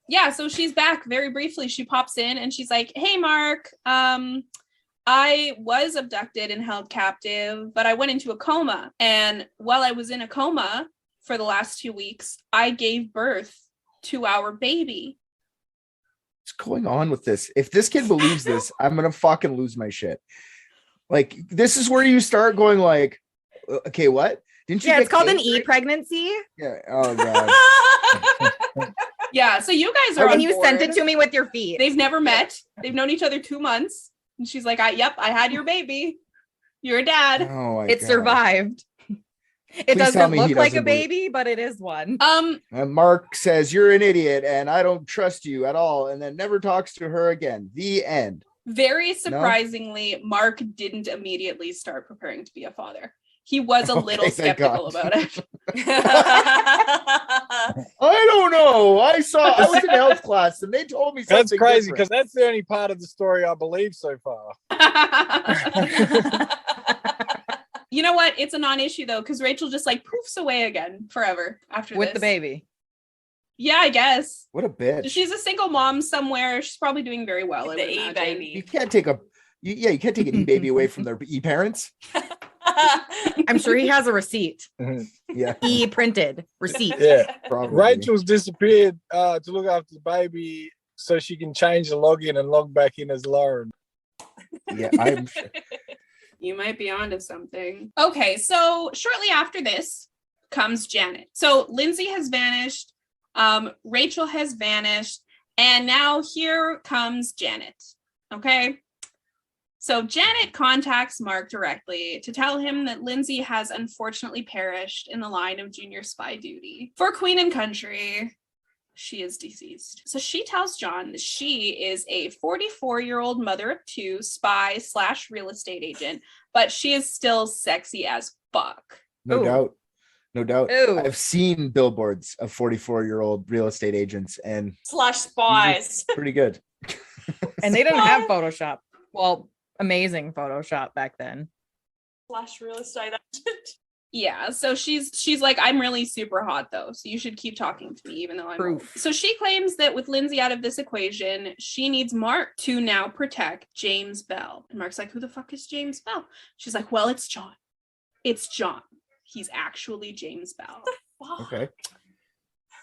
Yeah, so she's back very briefly. She pops in and she's like, "Hey, Mark, I was abducted and held captive, but I went into a coma. And while I was in a coma for the last 2 weeks, I gave birth to our baby." What's going on with this? If this kid believes this, I'm gonna fucking lose my shit. Like, this is where you start going like, okay, what? Didn't you? Yeah, get it's called an cancer? e-pregnancy. Yeah. Oh god. Yeah, so you guys are And on you sent board. it to me with your feet. They've never met. They've known each other 2 months. And she's like, "Yep, I had your baby. You're a dad." Oh my It God. survived. It Please tell doesn't me he look like a doesn't believe- baby, but it is one. And Mark says, "You're an idiot and I don't trust you at all," and then never talks to her again. The end. Very surprisingly, Mark didn't immediately start preparing to be a father. He was a little Okay, thank skeptical God. about it. I don't know. I was in health class and they told me something. That's crazy different. because that's the only part of the story I believe so far. You know what? It's a non-issue though, because Rachel just like poofs away again forever after With this. the baby. Yeah, I guess. What a bitch. She's a single mom somewhere. She's probably doing very well. I The would imagine. e-baby. You can't take you can't take an e-baby away from their e-parents. I'm sure he has a receipt. Yeah, E-printed receipt. Yeah. probably. Rachel's disappeared to look after the baby so she can change the login and log back in as Lauren. Yeah, I'm sure. You might be onto something. Okay, so shortly after this comes Janet. So Lindsay has vanished, Rachel has vanished, and now here comes Janet. Okay. So Janet contacts Mark directly to tell him that Lindsay has unfortunately perished in the line of junior spy duty. For Queen and Country, she is deceased. So she tells John that she is a 44-year-old mother of two, spy / real estate agent, but she is still sexy as fuck. No Ooh. doubt. No doubt. Ooh. I've seen billboards of 44-year-old real estate agents and / spies. pretty good. And they didn't have Photoshop. Well, amazing Photoshop back then. / real estate agent. Yeah, so she's like, "I'm really super hot though, so you should keep talking to me even though I'm old." Proof. So she claims that with Lindsay out of this equation, she needs Mark to now protect James Bell. And Mark's like, "Who the fuck is James Bell?" She's like, "Well, it's John. It's John. He's actually James Bell." Okay.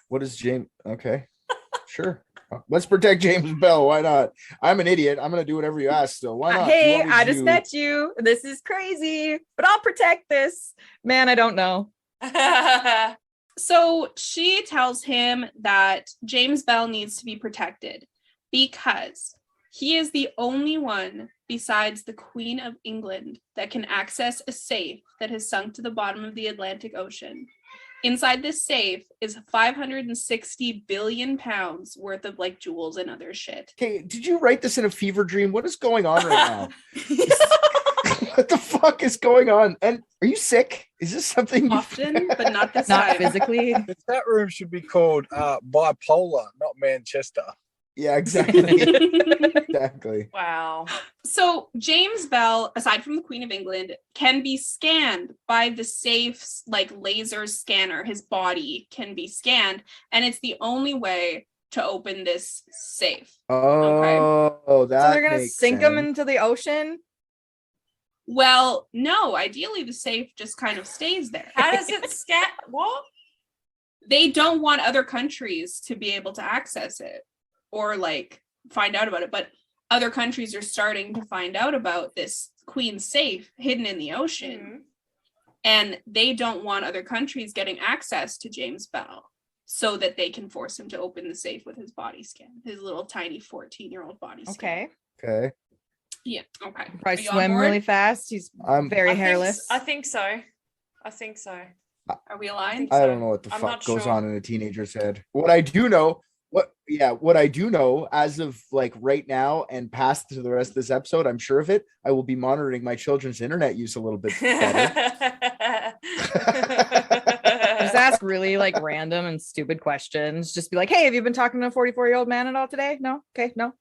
What is James? Okay. Sure. Let's protect James Bell. Why not? I'm an idiot. I'm gonna do whatever you ask still. Why not? Hey, You always I just do. met you. This is crazy, but I'll protect this. Man, I don't know. So she tells him that James Bell needs to be protected because he is the only one besides the Queen of England that can access a safe that has sunk to the bottom of the Atlantic Ocean. Inside this safe is 560 billion pounds worth of like jewels and other shit. Okay, did you write this in a fever dream? What is going on right now? What the fuck is going on? And are you sick? Is this something? Often, but not this Not time. physically. The chat room should be called bipolar, not Manchester. Yeah, exactly. Exactly. Wow. So James Bell, aside from the Queen of England, can be scanned by the safe's like laser scanner. His body can be scanned, and it's the only way to open this safe. Oh, that. So they're gonna makes sink him sense. into the ocean. Well, no, ideally the safe just kind of stays there. How does it scat? What? They don't want other countries to be able to access it or like find out about it, but other countries are starting to find out about this Queen safe hidden in the ocean. Mhm. And they don't want other countries getting access to James Bell so that they can force him to open the safe with his body scan, his little tiny 14-year-old body scan. Okay. Okay. Yeah. Okay. Are Probably you on swim board? really fast. He's I'm. very I think hairless. I think so. I think so. Are we aligned? I don't know what the I'm fuck not goes sure. on in a teenager's head. What I do know, what Yeah, what I do know as of like right now and past to the rest of this episode, I'm sure of it, I will be monitoring my children's internet use a little bit better. Just ask really like random and stupid questions. Just be like, hey, have you been talking to a 44-year-old man at all today? No. Okay, no.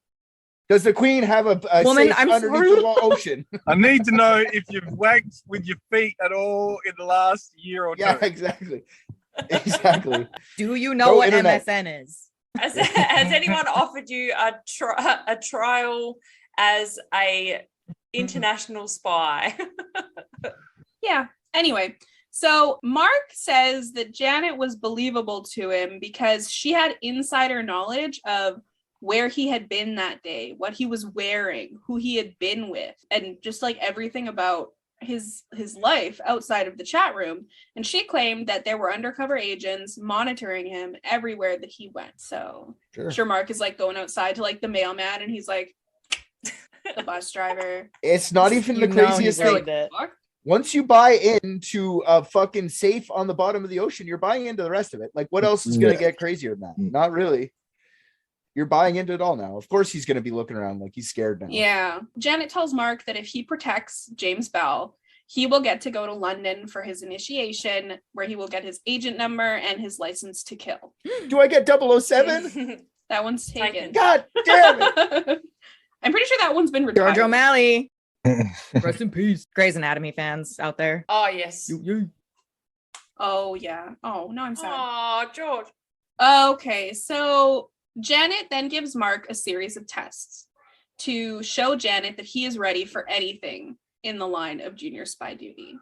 Does the Queen have a Woman, safe I'm underneath sorry. the ocean? I need to know if you've wagged with your feet at all in the last year or two. Yeah, exactly. Exactly. Do you know No what internet. MSN is? Has anyone offered you a trial as a international spy? Yeah. Anyway, so Mark says that Janet was believable to him because she had insider knowledge of where he had been that day, what he was wearing, who he had been with, and just like everything about his life outside of the chat room. And she claimed that there were undercover agents monitoring him everywhere that he went. So sure, Mark is like going outside to like the mailman and he's like the bus driver. It's not even the You know he craziest thing. believed it. Fuck. Once you buy into a fucking safe on the bottom of the ocean, you're buying into the rest of it. Like, what else is going to get crazier than that? Not really. You're buying into it all now. Of course, he's going to be looking around like he's scared now. Yeah. Janet tells Mark that if he protects James Bell, he will get to go to London for his initiation, where he will get his agent number and his license to kill. Do I get 007? That one's taken. God damn it. I'm pretty sure that one's been retired. George O'Malley. Rest in peace. Grey's Anatomy fans out there. Oh yes. Oh yeah. Oh no, I'm sad. Oh George. Okay, so Janet then gives Mark a series of tests to show Janet that he is ready for anything in the line of junior spy duty.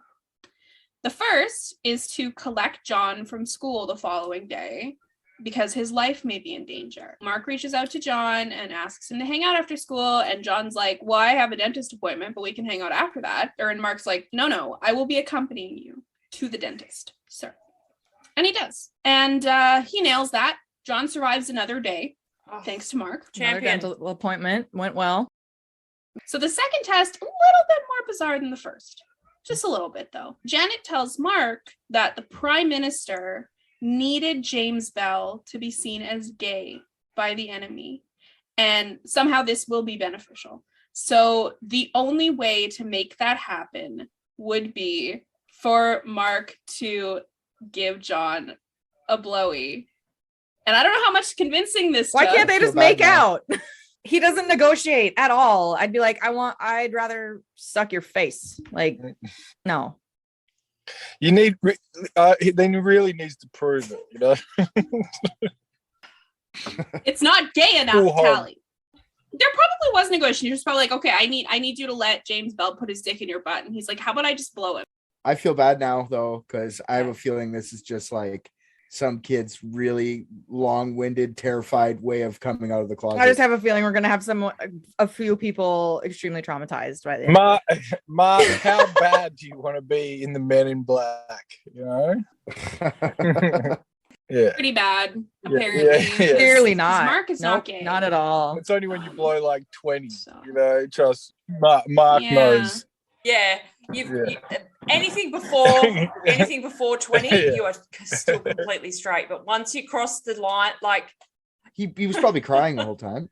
The first is to collect John from school the following day because his life may be in danger. Mark reaches out to John and asks him to hang out after school, and John's like, well, I have a dentist appointment, but we can hang out after that. And Mark's like, no, I will be accompanying you to the dentist, sir. And he does. And he nails that. John survives another day, thanks to Mark. Another dental appointment went well. So the second test, a little bit more bizarre than the first. Just a little bit, though. Janet tells Mark that the Prime Minister needed James Bell to be seen as gay by the enemy. And somehow this will be beneficial. So the only way to make that happen would be for Mark to give John a blowy. And I don't know how much convincing this Why took. can't they just make out? He doesn't negotiate at all. I'd be like, I'd rather suck your face. Like, no. You need, then he really needs to prove it, you know? It's not gay enough, Cool hog. Callie. There probably was negotiation. You're just probably like, okay, I need you to let James Bell put his dick in your butt. And he's like, how about I just blow it? I feel bad now, though, because I have a feeling this is just like some kid's really long-winded, terrified way of coming out of the closet. I just have a feeling we're gonna have a few people extremely traumatized by this. Mark, how bad do you want to be in the Men in Black? You know? Yeah. Pretty bad, Yeah, apparently. yeah. Clearly not. Mark is not gay. Not at all. It's only when you blow like 20, So. you know, trust Mark Yeah. knows. Yeah. You anything before 20, Yeah. you are still completely straight. But once you cross the line, like He was probably crying the whole time.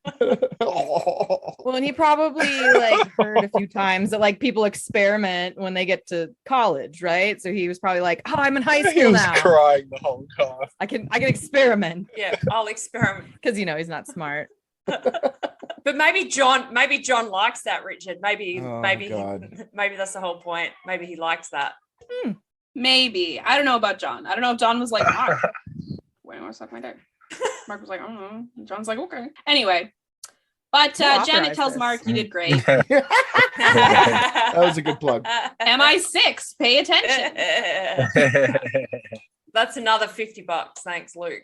Well, and he probably like heard a few times that like people experiment when they get to college, right? So he was probably like, "Oh, I'm in high He school was now. crying the whole time. I can experiment," yeah, I'll experiment. because he's not smart. But maybe John likes that, Richard. Maybe Oh, maybe God. maybe that's the whole point. Maybe he likes that. Maybe. I don't know about John. I don't know if John was like, Mark, why do you want to suck my dick? Mark was like, I don't know. John's like, okay. Anyway. But Who authorized Janet tells this? Mark, you did great. That was a good plug. MI6, pay attention. That's another $50. Thanks, Luke.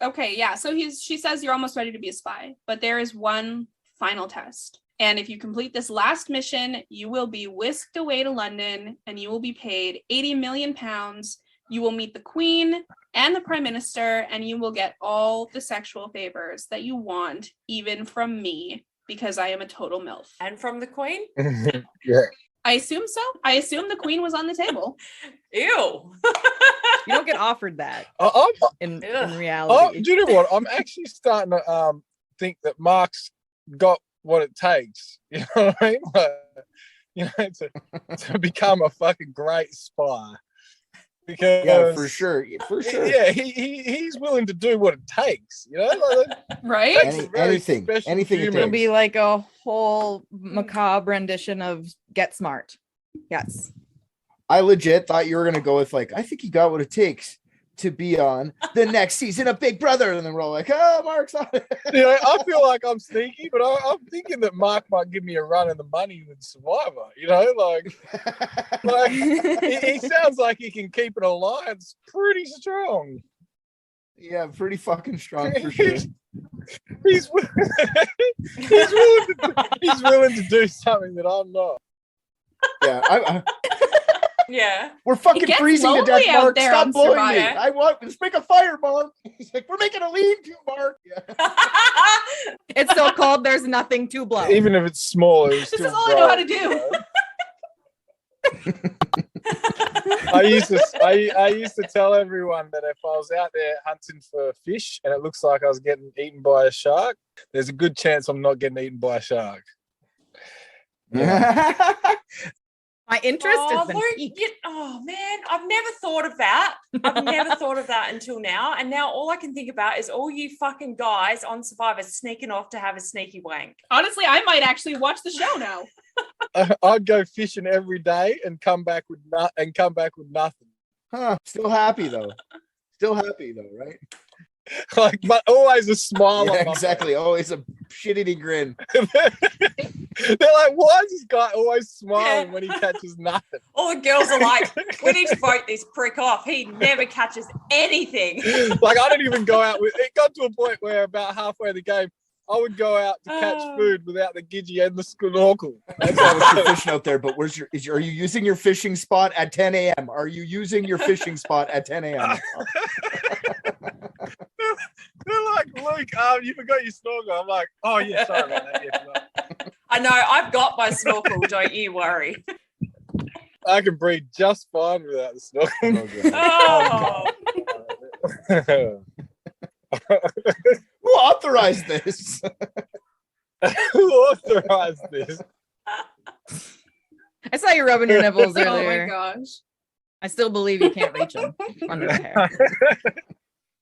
Okay, yeah. So she says you're almost ready to be a spy, but there is one final test. And if you complete this last mission, you will be whisked away to London and you will be paid 80 million pounds. You will meet the Queen and the Prime Minister, and you will get all the sexual favors that you want, even from me, because I am a total MILF. And from the Queen? Yeah. I assume so. I assume the queen was on the table. Ew. You don't get offered that in Ugh. reality. Do you know what? I'm actually starting to think that Mark's got what it takes. You know what I mean? Like, you know, to become a fucking great spy. Because Yeah, for sure. Yeah, he's willing to do what it takes. You know, like, Right? takes a very Anything special it human. It'll be like a whole macabre rendition of Get Smart. Yes. I legit thought you were gonna go with like, I think he got what it takes to be on the next season of Big Brother, and then we're all like, oh, Mark's on it. You know, I feel like I'm sneaky, but I'm thinking that Mark might give me a run in the money with Survivor. You know, like he sounds like he can keep an alliance pretty strong. Yeah, pretty fucking strong for sure. He's willing to do something that I'm not. Yeah, Yeah. we're fucking gets freezing to death, lonely out Mark. there Stop on blowing me. Survivor. I want let's make a fire, Mark. He's like, we're making a lean-to, Mark. Yeah. It's so cold, there's nothing to blow. Even if it's small, it's This still is all I know how to bright, do. you know? I used to tell everyone that if I was out there hunting for fish and it looks like I was getting eaten by a shark, there's a good chance I'm not getting eaten by a shark. My interest has been Luke, piqued. oh man, I've never thought of that. I've never thought of that until now. And now all I can think about is all you fucking guys on Survivor sneaking off to have a sneaky wank. Honestly, I might actually watch the show now. I'd go fishing every day and come back with nothing. Huh. Still happy though, right? Like, but always a smile. Yeah, on my exactly. Always a shit-eating grin. face. They're like, why is this guy always smiling when he catches nothing? All the girls are like, we need to vote this prick off. He never catches anything. Like, I don't even go out with it. Got to a point where about halfway the game, I would go out to catch food without the gidgee and the snorkel. That's how much you're fishing out there. But are you using your fishing spot at 10 a.m.? Are you using your fishing spot at 10 a.m.? They're like, Luke, you forgot your snorkel. I'm like, oh yeah, sorry about that. Yeah, no. I know, I've got my snorkel, don't you worry. I can breathe just fine without the snorkel. Oh. Who authorized this? Who authorized this? I saw you rubbing your nipples Oh my earlier. gosh. I still believe you can't reach them under the hair.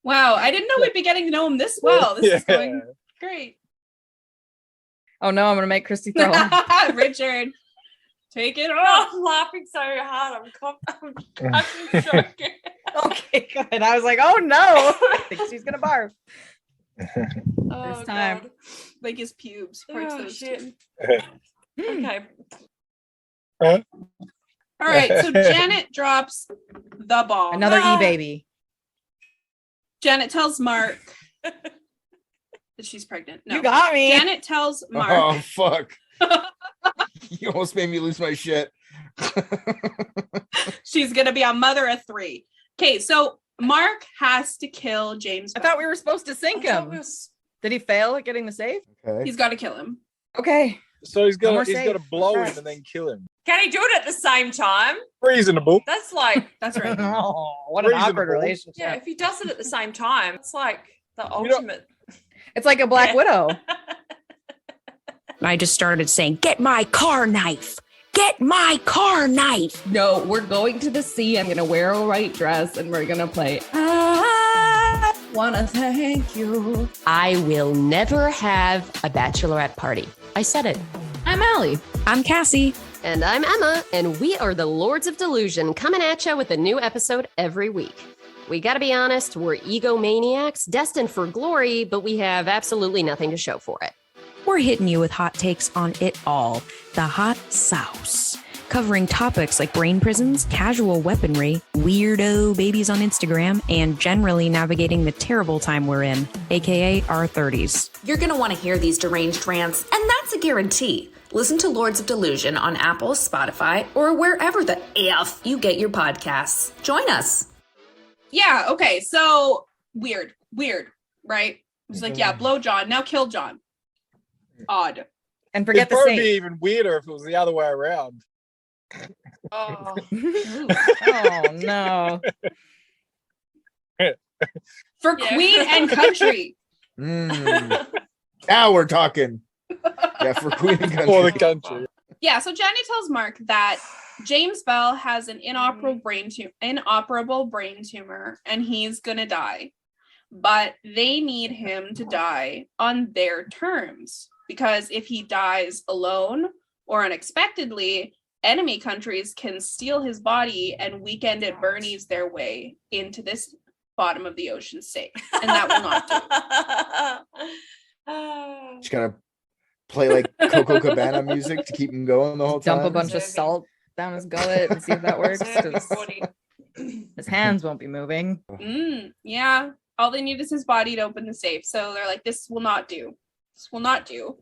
Wow, I didn't know we'd be getting to know him this well. This is Yeah. going great. Oh no, I'm gonna make Christy throw up. Richard, take it Oh, off. I'm laughing so hard. I'm fucking choking. Okay, good. I was like, oh no, I think she's gonna barf. Oh, First time. God. Like his pubes. Parts Oh, those shit. two. Okay. All right, so Janet drops the ball. Another e-baby. Janet tells Mark that she's pregnant. No. You got me. Janet tells Mark. Oh fuck! You almost made me lose my shit. She's gonna be a mother of 3. Okay, so Mark has to kill James. I thought we were supposed to sink him. Did he fail at getting the save? Okay. He's got to kill him. Okay. So he's No more got to save. blow him Right. and then kill him. Can he do it at the same time? Reasonable. That's like, That's right. Oh, what an awkward Reasonable. relationship. yeah, if he does it at the same time, it's like the know- ultimate. It's like a Black Yeah. Widow. I just started saying, get my car knife. Get my car knife. No, we're going to the sea. I'm gonna wear a white dress and we're gonna play I wanna thank you. I will never have a bachelorette party. I said it. I'm Allie. I'm Cassie. And I'm Emma, and we are the Lords of Delusion, coming at you with a new episode every week. We gotta be honest, we're egomaniacs, destined for glory, but we have absolutely nothing to show for it. We're hitting you with hot takes on it all. The hot sauce. Covering topics like brain prisons, casual weaponry, weirdo babies on Instagram, and generally navigating the terrible time we're in, aka our 30s. You're going to want to hear these deranged rants, and that's a guarantee. Listen to Lords of Delusion on Apple, Spotify, or wherever the F you get your podcasts. Join us. Yeah, okay, so weird, right? It's like, yeah, blow John, now kill John. Odd. And forget It'd the probably save. be even weirder if it was the other way around. Oh. Oh no. For Yeah. queen and country. Now we're talking. Yeah, for Queen and For the Country. country. Yeah, so Janet tells Mark that James Bell has an inoperable brain tumor and he's gonna die. But they need him to die on their terms, because if he dies alone or unexpectedly, enemy countries can steal his body and Weekend at Bernie's their way into this bottom of the ocean safe, and that will not do. Just gotta play like Coco Cabana music to keep him going the whole time. Dump a bunch of salt down his gullet and see if that works. 'Cause his hands won't be moving. Yeah, all they need is his body to open the safe. So they're like, this will not do. This will not do.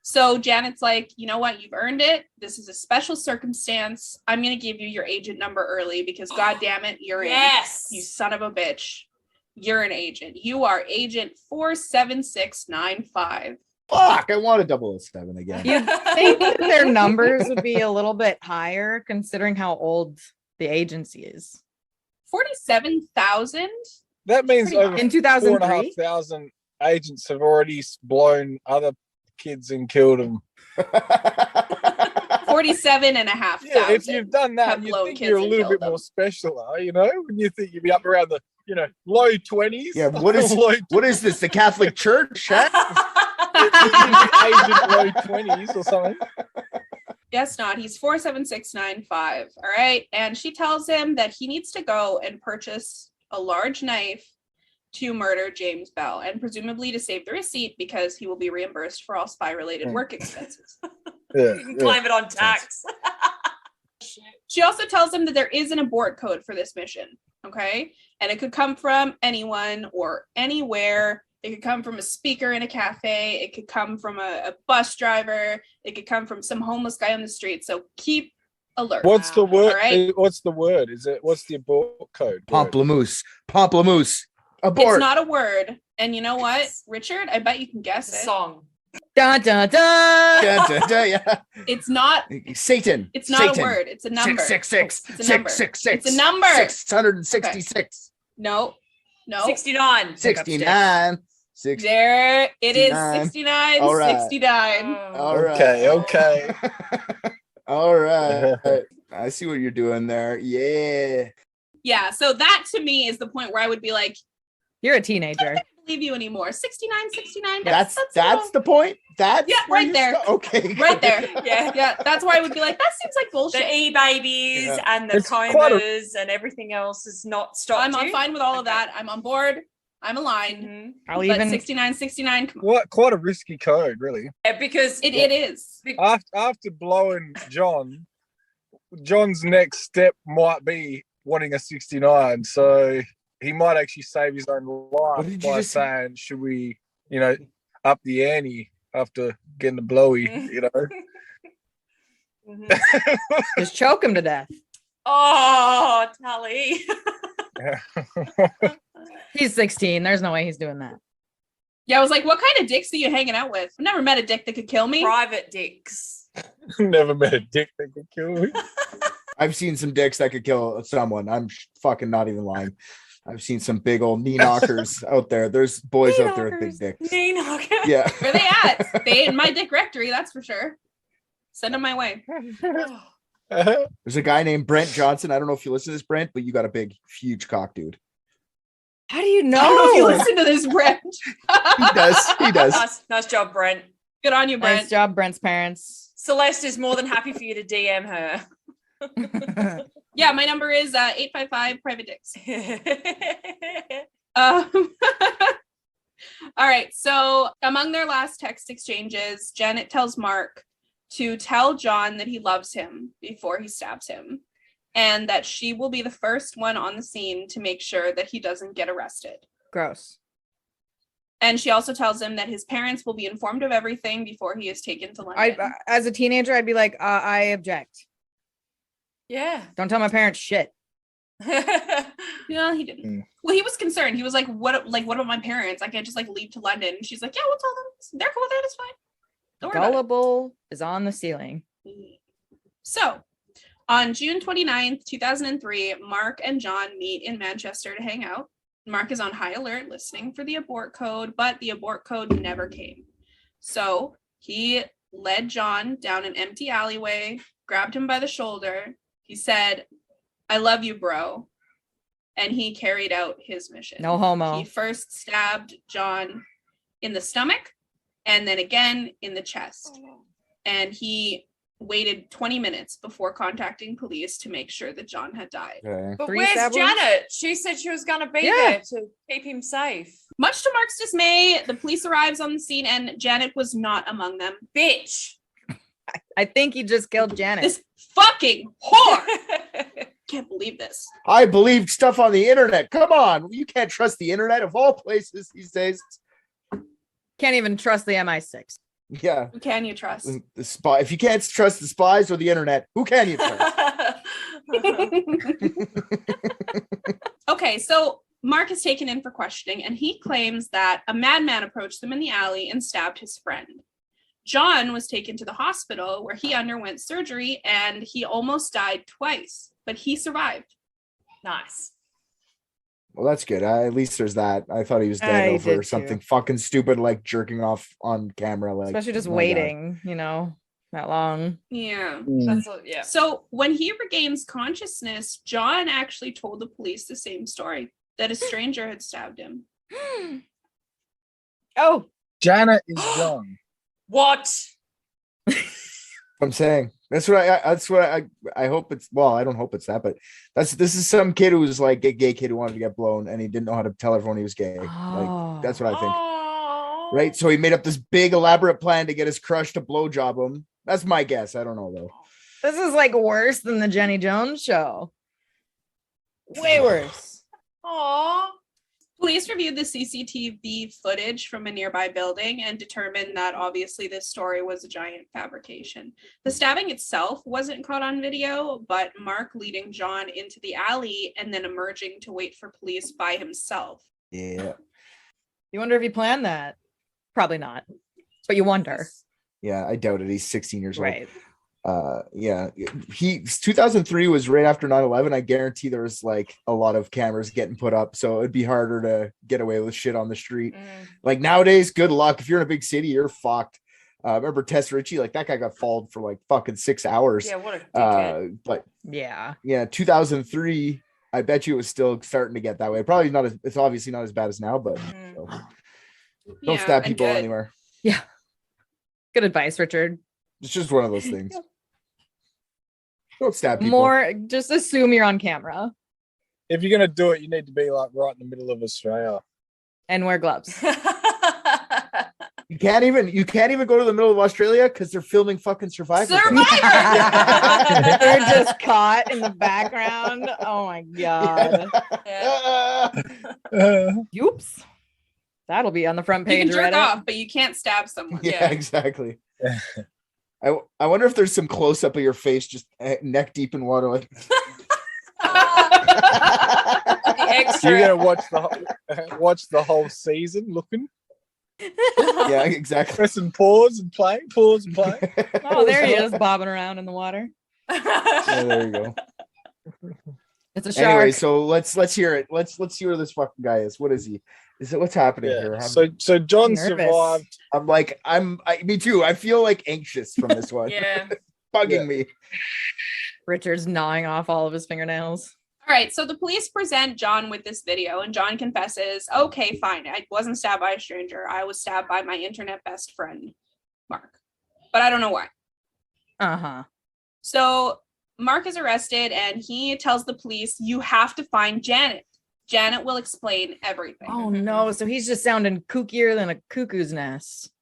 So Janet's like, you know what? You've earned it. This is a special circumstance. I'm going to give you your agent number early because God damn it, you're Yes. in. You son of a bitch. You're an agent. You are agent 47695. Fuck, I want a 007 again. You'd think that their numbers would be a little bit higher considering how old the agency is. 47,000? That means over In 2003? 4,500 agents have already blown other kids and killed them. 47 and a half Yeah, if thousand you've done that, have you blown think kids you're a and little killed bit more them. special, you know? When you think you'd be up around the, low 20s. Yeah, what is what is this? The Catholic Church? Huh? Agent low 20s or something. Guess not. He's 47695. All right. And she tells him that he needs to go and purchase a large knife to murder James Bell, and presumably to save the receipt because he will be reimbursed for all spy related work expenses. Yeah, You can claim it on tax. She also tells him that there is an abort code for this mission. Okay. And it could come from anyone or anywhere. It could come from a speaker in a cafe. It could come from a bus driver. It could come from some homeless guy on the street. So keep alert. What's the word? All right? What's the word? What's the abort code? Pomplamoose. Pomplamoose. Abort. It's not a word. And you know what, Richard? I bet you can guess It's a it. song. Dun, dun, dun. Da, da, da, yeah. It's not. Satan. It's not Satan. a word. It's a number. 666. It's a number. 666. It's a number. 666. No. 69. 69. 60. There it is. 69. 69. All right. 69. All right. Okay. All right. I see what you're doing there. Yeah. Yeah. So that to me is the point where I would be like, You're a teenager. I don't believe you anymore. 69. That's the point. That's Yeah, where right you there. Okay. Right there. Yeah. Yeah. That's why I would be like, that seems like bullshit. The e-babies Yeah. and the It's quite a- comas and everything else is not stopped. I'm you? fine with all of Okay. that. I'm on board. I'm aligned. Mhm. I'll But even 69. Come on. Quite a risky code, really. Yeah, because It is. After blowing John's next step might be wanting a 69. So he might actually save his own life did you by just say? saying, should we, up the ante after getting the blowy, Mhm. just choke him to death. Oh, Tally. He's 16. There's no way he's doing that. Yeah, I was like, what kind of dicks are you hanging out with? I've never met a dick that could kill me. Private dicks. Never met a dick that could kill me. I've seen some dicks that could kill someone. I'm fucking not even lying. I've seen some big old knee knockers out there. There's boys Knee out there with big knockers. dicks. Knee knocker. Yeah. Where they at? They in my dick rectory, that's for sure. Send them my way. There's a guy named Brent Johnson. I don't know if you listen to this, Brent, but you got a big, huge cock, dude. How do you know? I don't know if you listen to this, Brent. He does. He does. Nice job, Brent. Good on you, Brent. Nice job, Brent's parents. Celeste is more than happy for you to DM her. Yeah, my number is 855 private dicks. All right. So among their last text exchanges, Janet tells Mark to tell John that he loves him before he stabs him, and that she will be the first one on the scene to make sure that he doesn't get arrested. Gross. And she also tells him that his parents will be informed of everything before he is taken to London. As a teenager, I'd be like, I object. Yeah. Don't tell my parents shit. Yeah, he didn't. Well, he was concerned. He was like, what about my parents? I can't just leave to London. And she's like, yeah, we'll tell them. They're cool with it. It's fine. Don't worry about it. Gullible is on the ceiling. So, On June 29th, 2003, Mark and John meet in Manchester to hang out. Mark is on high alert listening for the abort code, but the abort code never came. So he led John down an empty alleyway, grabbed him by the shoulder. He said, "I love you, bro." And he carried out his mission. No homo. He first stabbed John in the stomach and then again in the chest. And he waited 20 minutes before contacting police to make sure that John had died. Okay. But 3 where's stab wounds? Janet? She said she was going to be there to keep him safe. Much to Mark's dismay, the police arrives on the scene and Janet was not among them. Bitch. I think he just killed Janet. This fucking whore. Can't believe this. I believed stuff on the internet. Come on. You can't trust the internet of all places these days. Can't even trust the MI6. Yeah. Who can you trust? The spy. If you can't trust the spies or the internet, who can you trust? Okay, so Mark is taken in for questioning and he claims that a madman approached them in the alley and stabbed his friend. John was taken to the hospital where he underwent surgery and he almost died twice, but he survived. Nice. Well, that's good. At least there's that. I thought he was I dead did over too. something fucking stupid like jerking off on camera. Like, Especially just oh my God. waiting, that long. Yeah. That's yeah. So when he regains consciousness, John actually told the police the same story, that a stranger had stabbed him. Oh, Janet is John. What? I'm saying that's what I hope it's. Well, I don't hope it's that, but this is some kid who was like a gay kid who wanted to get blown and he didn't know how to tell everyone he was gay. Like that's what I think. Oh. Right? So he made up this big elaborate plan to get his crush to blowjob him. That's my guess. I don't know though. this is like worse than the Jenny Jones show. Way worse. Aw. Police reviewed the CCTV footage from a nearby building and determined that obviously this story was a giant fabrication. The stabbing itself wasn't caught on video, but Mark leading John into the alley and then emerging to wait for police by himself. Yeah. You wonder if he planned that? Probably not. But you wonder. Yeah, I doubt it. He's 16 years old. Right. Yeah, 2003 was right after 9/11. I guarantee there was like a lot of cameras getting put up, so it'd be harder to get away with shit on the street. Like nowadays, good luck. If you're in a big city, you're fucked. Remember Tess Ritchie? Like that guy got followed for like fucking 6 hours. Yeah, what a dickhead. But yeah, 2003. I bet you it was still starting to get that way. Probably not. It's obviously not as bad as now, but so, don't stab people anywhere. Yeah. Good advice, Richard. It's just one of those things. Don't stab people. More, just assume you're on camera If you're gonna do it, you need to be like right in the middle of Australia. and wear gloves. You can't even go to the middle of Australia because they're filming fucking Survivor. They're just caught in the background. Oh my god. Oops. That'll be on the front You page. can jerk Reddit. off, but you can't stab someone. Yeah, exactly. I wonder if there's some close up of your face just neck deep in water. Like You're gonna watch the whole season looking. Yeah, exactly. Pressing pause and play. Oh, there he is, bobbing around in the water. Yeah, there you go. It's a shark. Anyway, so let's hear it. Let's see where this fucking guy is. What is he? Is it what's happening here? So John nervous. survived. I'm like, me too. I feel like anxious from this one. Yeah. Bugging me. Richard's gnawing off all of his fingernails. All right, so the police present John with this video, and John confesses, okay, fine, I wasn't stabbed by a stranger. I was stabbed by my internet best friend, Mark. But I don't know why. Uh-huh. So Mark is arrested, and he tells the police, you have to find Janet. Janet will explain everything. Oh no, so he's just sounding kookier than a cuckoo's nest.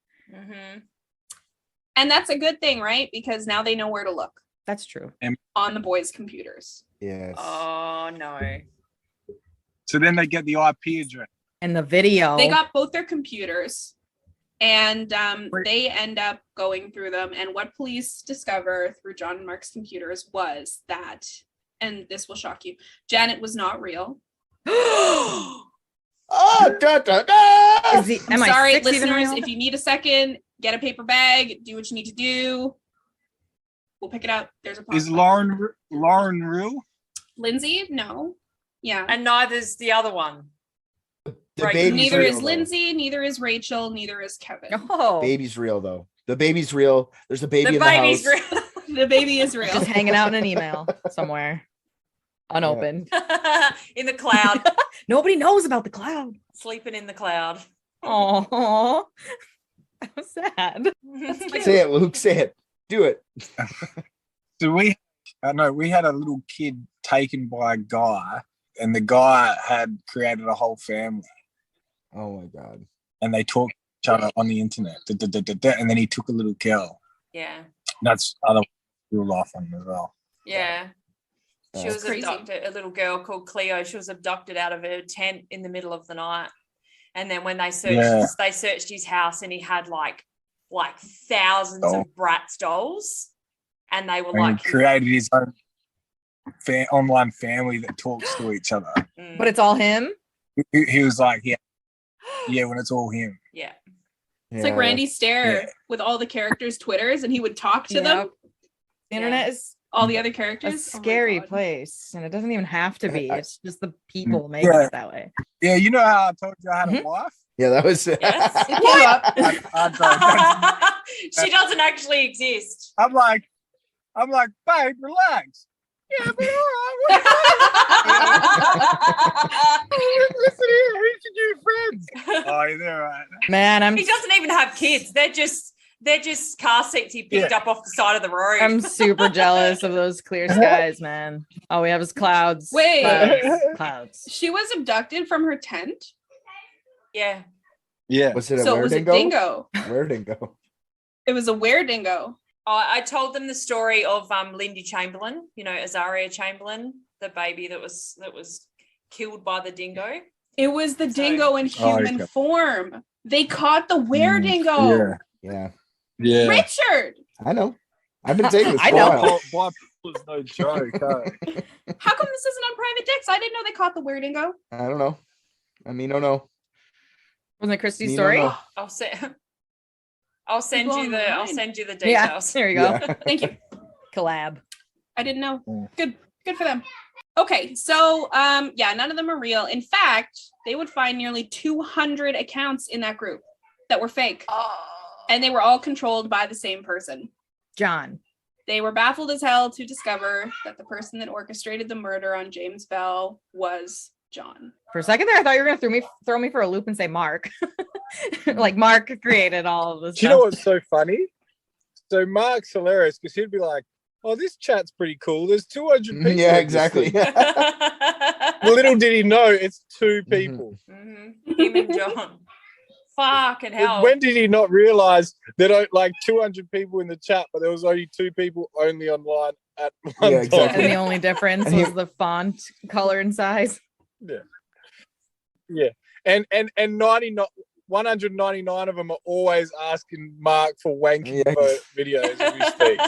And that's a good thing, right? Because now they know where to look. That's true. On the boys' computers. Yes. Oh no. So then they get the IP address. And the video. They got both their computers, and they end up going through them. And what police discover through John and Mark's computers was that, and this will shock you, Janet was not real. Oh, da, da, da! Is the I'm MI6 sorry, even listeners, real? if you need a second, get a paper bag, do what you need to do. We'll pick it up. There's a Is pause. Lauren real? Lindsay? No. Yeah. And neither's the other one. The Right, baby's Neither real, is though. Lindsay, neither is Rachel, neither is Kevin. Oh, Baby's real though. The baby's real. There's a baby The in the baby's house. real. The baby is real. just hanging out in an email somewhere, unopened. In the cloud. Nobody knows about the cloud. Sleeping in the cloud. Oh, that was sad. Say it, Luke. Say it. Do it. So we had a little kid taken by a guy, and the guy had created a whole family, Oh my god. and they talked to each other on the internet. And then he took a little girl. Yeah. That's other real life one as well. Yeah. She That's was crazy. abducted, a little girl called Cleo. She was abducted out of her tent in the middle of the night. And then when they searched his house, and he had like thousands of Bratz dolls. And they were And like, he created his own online family that talks to each other. But it's all him. He was like, yeah, when it's all him. yeah. It's like Randy Stair with all the characters' Twitters, and he would talk to them. The internet is All the other a characters. Oh my scary God. place, and it doesn't even have to be. It's just the people making it that way. Yeah, you know how I told you I had a wife? Yeah, that was Yes. It came up. I don't. She doesn't actually exist. I'm like, babe, relax. Yeah, but all right. Listen here, who's your new friends? Oh, you're there, right? Man, He doesn't even have kids. They're just car seats he picked up off the side of the road. I'm super jealous of those clear skies, man. All we have is clouds. Wait. Clouds. She was abducted from her tent. Yeah. Yeah. Was it a So it was a were-dingo? dingo. Were-dingo. It was a were-dingo. I told them the story of Lindy Chamberlain, Azaria Chamberlain, the baby that was killed by the dingo. It was the dingo in human form. They caught the were-dingo. Yeah. Yeah. Richard, I know. I've been taking this I for a know. while. Bipolar is no joke. Huh? how come this isn't on Private Dicks? I didn't know they caught the were-dingo. I don't know. I mean, don't know. Wasn't it Christy's Me story? no, no. I'll send you People the Yeah, details. there you go. Yeah. Thank you. Collab. I didn't know. Yeah. Good for them. Okay, so none of them are real. In fact, they would find nearly 200 accounts in that group that were fake. And they were all controlled by the same person. John. They were baffled as hell to discover that the person that orchestrated the murder on James Bell was John. For a second there, I thought you were gonna throw me for a loop and say Mark. Like Mark created all of this. Do you know what's so funny? So Mark's hilarious because he'd be like, "Oh, this chat's pretty cool. There's 200 people." Yeah, in this exactly. thing." Little did he know it's two people. Him and John. Fucking hell. When did he not realize there are like 200 people in the chat, but there was only two people only online at one Yeah, time? exactly. And the only difference And he- was the font, color, and size. Yeah. And 199 of them are always asking Mark for wanking Yeah. videos as we speak.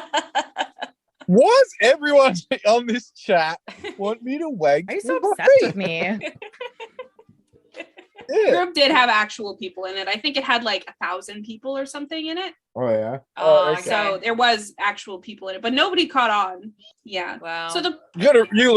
Why does everyone on this chat want me to wank? Are you so with my obsessed feet? with me? The Yeah. group did have actual people in it. I think it had like 1,000 people or something in it. Oh yeah. Oh, okay. So there was actual people in it, but nobody caught on. Yeah. Wow. So the You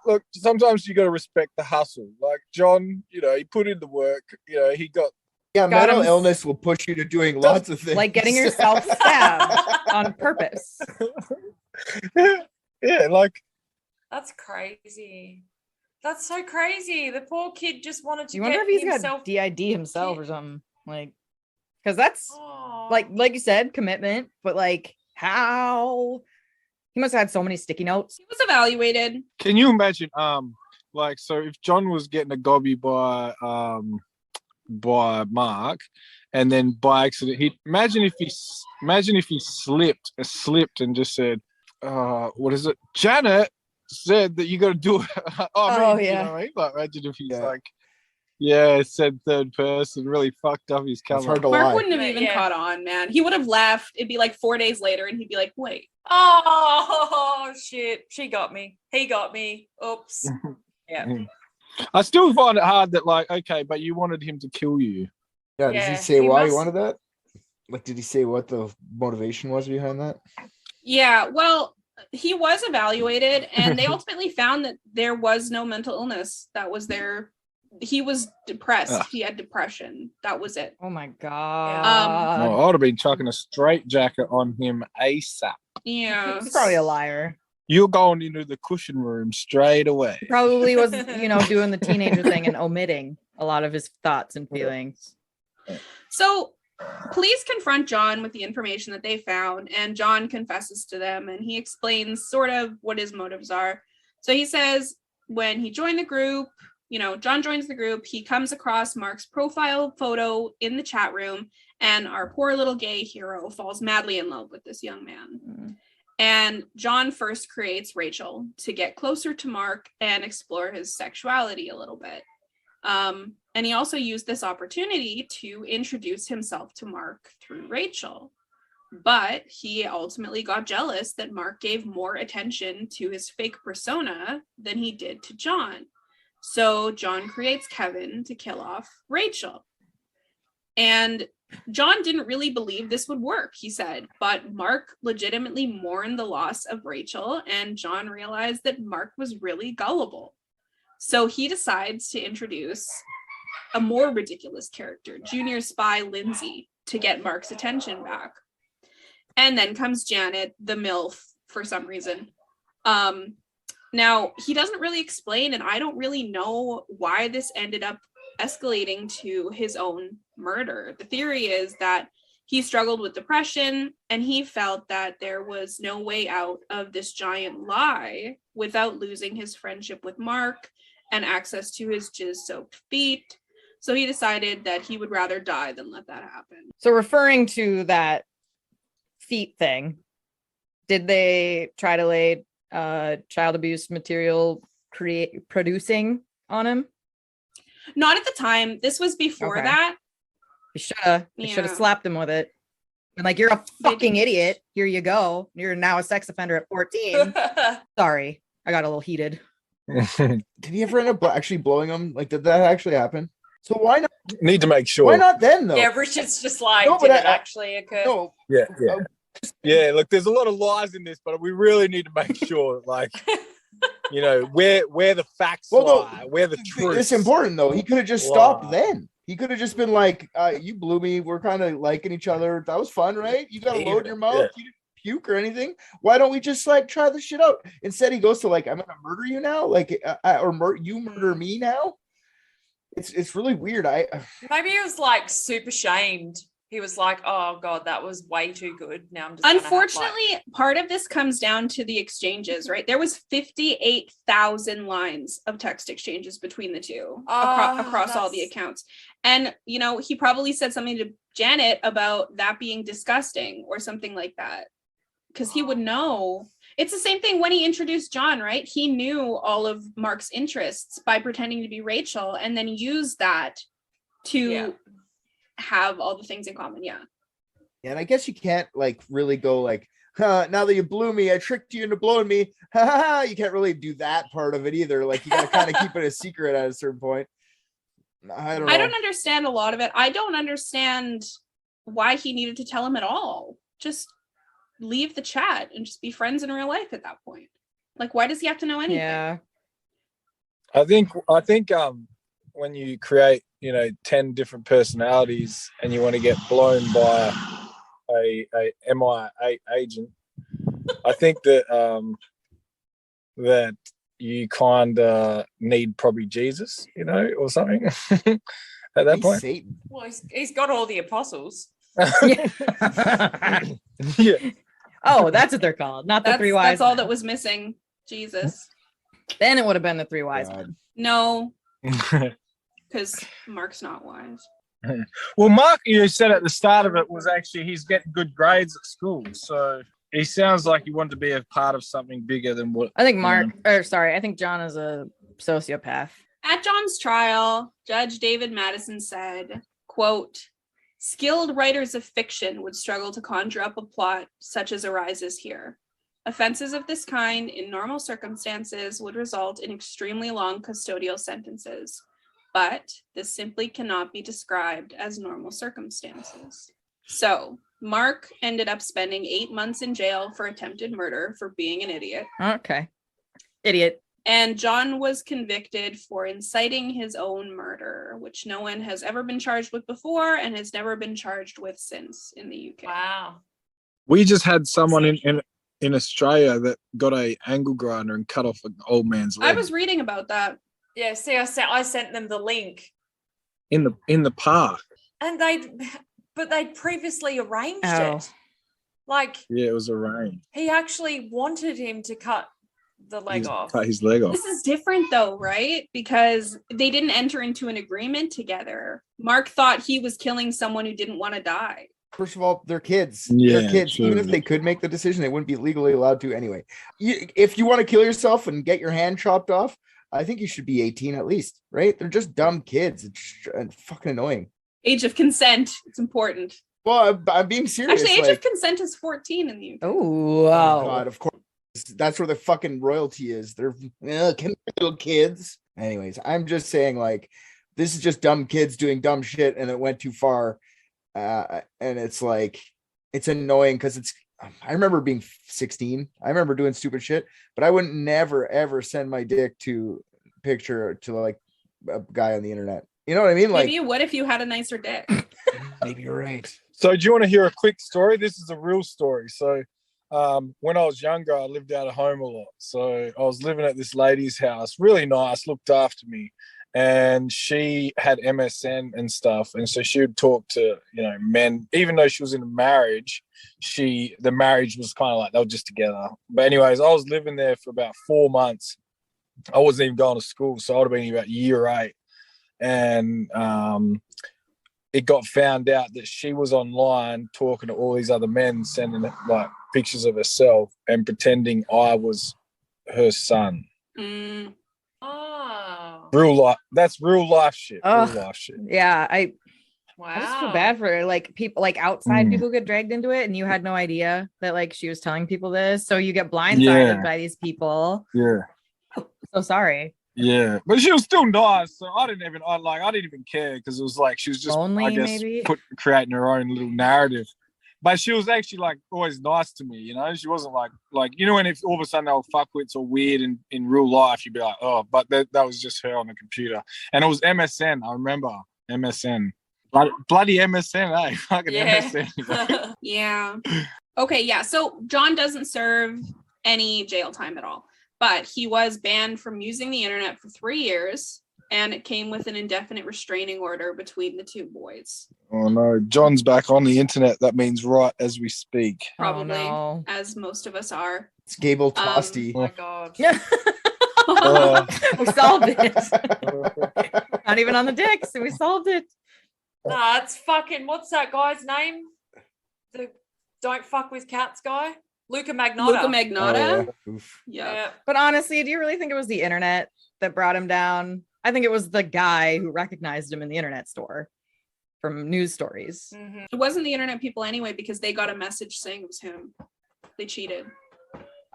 look, sometimes you gotta respect the hustle. Like John, he put in the work, he got Yeah, Got mental him. illness will push you to doing lots of things. Like getting yourself stabbed on purpose. yeah, like That's crazy. That's so crazy. The poor kid just wanted to You wonder get if he's himself. got DID himself or something. Like, because that's Oh. like you said, commitment, but like how he must have had so many sticky notes. he was evaluated. can you imagine so if John was getting a gobby by Mark and then by accident imagine if he slipped and just said what is it, Janet said that you got to do it. Oh, you yeah. know what I mean? Like imagine if he's Yeah. said third person, really fucked up his It's cover. hard to Mark lie. wouldn't have even Yeah. caught on, man. He would have left. It'd be like 4 days later, and he'd be like, "Wait, Oh shit! She got me. He got me. Oops. Yeah. I still find it hard that okay, but you wanted him to kill you. Yeah, does Yeah, he say he why he must- wanted that? Like, did he say what the motivation was behind that? Yeah, well, he was evaluated and they ultimately found that there was no mental illness. That was he was depressed. Ugh. He had depression. That was it. Oh my god. Oh, I would have been chucking a straight jacket on him ASAP. Yeah. He's probably a liar. You're going into the cushion room straight away. Probably was, doing the teenager thing and omitting a lot of his thoughts and feelings. So police confront John with the information that they found, and John confesses to them, and he explains sort of what his motives are. So he says when he joined the group, John joins the group, he comes across Mark's profile photo in the chat room, and our poor little gay hero falls madly in love with this young man. Mm. And John first creates Rachel to get closer to Mark and explore his sexuality a little bit. And he also used this opportunity to introduce himself to Mark through Rachel. But he ultimately got jealous that Mark gave more attention to his fake persona than he did to John. So John creates Kevin to kill off Rachel. And John didn't really believe this would work, he said, but Mark legitimately mourned the loss of Rachel, and John realized that Mark was really gullible. So he decides to introduce a more ridiculous character, junior spy Lindsay, to get Mark's attention back. And then comes Janet, the MILF, for some reason. Now, he doesn't really explain, and I don't really know why this ended up escalating to his own murder. The theory is that he struggled with depression, and he felt that there was no way out of this giant lie without losing his friendship with Mark and access to his jizz-soaked feet. So he decided that he would rather die than let that happen. So referring to that feet thing, did they try to lay child abuse material producing on him? Not at the time. This was before that. You should have. You should have slapped him with it. And like, you're a fucking idiot. Here you go. You're now a sex offender at 14. Sorry, I got a little heated. Did he ever end up actually blowing him? Like, did that actually happen? So why not? Need to make sure. Why not then, though? Yeah, Richard's just like, No, did but it actually occur? No. Yeah, yeah. Yeah, look, there's a lot of lies in this, but we really need to make sure, like, where the facts lie, where the truth. It's important, though. He could have just stopped then. He could have just been like, you blew me. We're kind of liking each other. That was fun, right? You got to load your mouth. Yeah. You didn't puke or anything. Why don't we just like try this shit out? Instead, he goes to like, I'm going to murder you now. Like, you murder me now. It's really weird. Maybe he was like super shamed. He was like, oh God, that was way too good. Now I'm just unfortunately, part of this comes down to the exchanges, right? There was 58,000 lines of text exchanges between the two across all the accounts. And, he probably said something to Janet about that being disgusting or something like that. Because he would know. It's the same thing when he introduced John, right? He knew all of Mark's interests by pretending to be Rachel and then used that to have all the things in common. Yeah. And I guess you can't like really go like, now that you blew me, I tricked you into blowing me. You can't really do that part of it either. Like, you gotta kind of keep it a secret at a certain point. I don't know. I don't understand a lot of it. I don't understand why he needed to tell him at all. Just leave the chat and just be friends in real life at that point. Like, why does he have to know anything? Yeah. I think when you create 10 different personalities and you want to get blown by a MI8 agent, I think that that you kind of need probably Jesus, or something at that point. Satan. Well, he's got all the apostles. Yeah. Oh, that's what they're called, not the three wise. That's all that was missing. Jesus. Then it would have been the three wise men. No. Because Mark's not wise. Well, Mark, you said at the start of it, was actually he's getting good grades at school. So he sounds like he wanted to be a part of something bigger than what. I think I think John is a sociopath. At John's trial, Judge David Madison said, quote, "Skilled writers of fiction would struggle to conjure up a plot such as arises here. Offenses of this kind in normal circumstances would result in extremely long custodial sentences. But this simply cannot be described as normal circumstances." So Mark ended up spending 8 months in jail for attempted murder for being an idiot. Okay. Idiot. And John was convicted for inciting his own murder, which no one has ever been charged with before and has never been charged with since in the UK. Wow. We just had someone in Australia that got a angle grinder and cut off an old man's leg I was reading about that. Yeah, see, I sent them the link. in the park. And they'd previously arranged Oh. it. Like, Yeah, it was arranged. he actually wanted him to cut the leg He off. cut his leg off. This is different though, right? Because they didn't enter into an agreement together. Mark thought he was killing someone who didn't want to die. First of all, they're kids. Yeah, They're kids. true. Even if they could make the decision, they wouldn't be legally allowed to anyway. If you want to kill yourself and get your hand chopped off, I think you should be 18 at least, right? They're just dumb kids. It's fucking annoying. Age of consent, it's important. Well, I'm being serious. Actually, age like, of consent is 14 in the UK. Oh, oh wow. God, of course. That's where the fucking royalty is. They're little kids. Anyways, I'm just saying, like, this is just dumb kids doing dumb shit, and it went too far. And it's like, it's annoying because I remember being 16. I remember doing stupid shit, but I wouldn't never ever send my dick to picture to like a guy on the internet. You know what I mean? Like, Maybe you would if you had a nicer dick. maybe you're right. So do you want to hear a quick story? This is a real story. So when I was younger, I lived out of home a lot. So I was living at this lady's house, really nice, looked after me. And she had MSN and stuff. And so she would talk to, men, even though she was in a marriage, the marriage was kind of like they were just together. But anyways, I was living there for about 4 months. I wasn't even going to school. So I would have been about year 8. And it got found out that she was online talking to all these other men, sending like pictures of herself and pretending I was her son. Mm. Oh. Real life. That's real life shit. Ugh. Real life shit. Yeah, Wow. I just feel bad for her. Like people, like outside people get dragged into it, and you had no idea that like she was telling people this. So you get blindsided by these people. Yeah. So sorry. Yeah, but she was still nice, so I didn't even care because it was like she was just Lonely, I guess maybe? creating her own little narrative. But she was actually like always nice to me, She wasn't like when if all of a sudden they were fuckwits or weird in real life, you'd be like, oh, but that was just her on the computer, and it was MSN. I remember MSN, bloody MSN, eh? Fucking MSN. Yeah. Okay, yeah. So John doesn't serve any jail time at all. But he was banned from using the internet for 3 years, and it came with an indefinite restraining order between the two boys. Oh no, John's back on the internet. That means right as we speak. Probably, Oh, no. as most of us are. It's Gable Tosti. Oh my God. Yeah. Oh. We solved it. Not even on the dicks, and we solved it. Nah, it's fucking, what's that guy's name? The don't fuck with cats guy? Luca Magnotta. Luca Magnotta. Oof. Yeah. But honestly, do you really think it was the internet that brought him down? I think it was the guy who recognized him in the internet store from news stories. Mm-hmm. It wasn't the internet people anyway, because they got a message saying it was him. They cheated.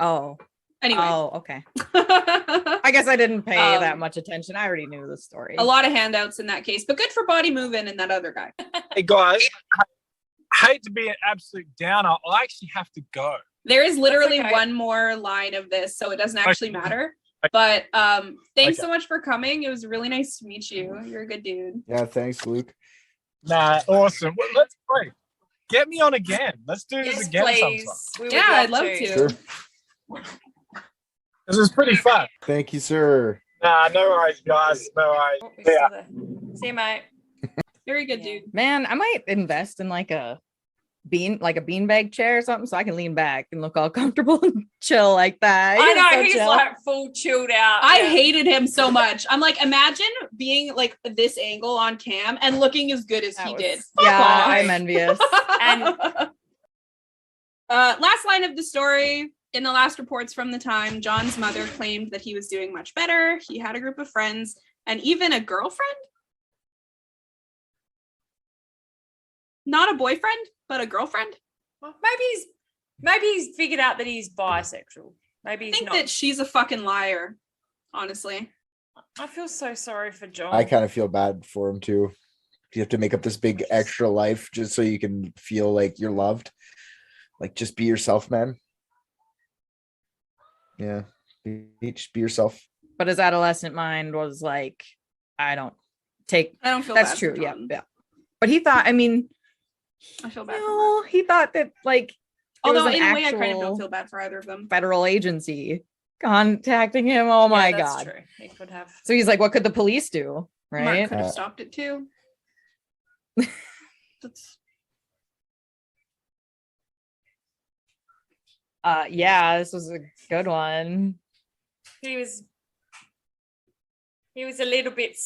Oh. Anyway. Oh, okay. I guess I didn't pay that Um, much attention. I already knew the story. A lot of handouts in that case, but good for Body Moving and that other guy. Hey guys, I hate to be an absolute downer. I actually have to go. There is literally okay. one more line of this, so it doesn't actually matter. But thanks so much for coming. It was really nice to meet you. You're a good dude. Yeah, thanks, Luke. Nah, awesome. Well, let's play. Get me on again. Let's do this Yes, again please. sometime. We would Yeah, I'd love to. Sure. This is pretty fun. Thank you, sir. Nah, no worries, guys. No worries. Oh, we Yeah. still there. See you, mate. Very good Yeah. dude. Man, I might invest in like a beanbag chair or something so I can lean back and look all comfortable and chill like that. I You're know, so he's chill. like full chilled out. I Yeah. hated him so much. I'm like, imagine being like this angle on cam and looking as good as That he was- did. Yeah, Fuck I'm off. envious. And Last line of the story. In the last reports from the time, John's mother claimed that he was doing much better. He had a group of friends and even a girlfriend. Not a boyfriend, but a girlfriend. well, maybe he's figured out that he's bisexual. Maybe I he's think not. that she's a fucking liar, honestly. I feel so sorry for John. I kind of feel bad for him too. you have to make up this big extra life just so you can feel like you're loved? Like, just be yourself, man. Yeah, just be yourself. But his adolescent mind was like, I don't feel that's bad true. for Yeah, John. yeah. But he thought, I mean, I feel bad for no, he thought that like there was Although an in a way I kind of don't actual feel bad for either of them. federal agency contacting him. Oh my Yeah, that's god. true. He could have. So he's like, what could the police do? Mark Right? could have stopped it too. That's Yeah, this was a good one. He was a little bit.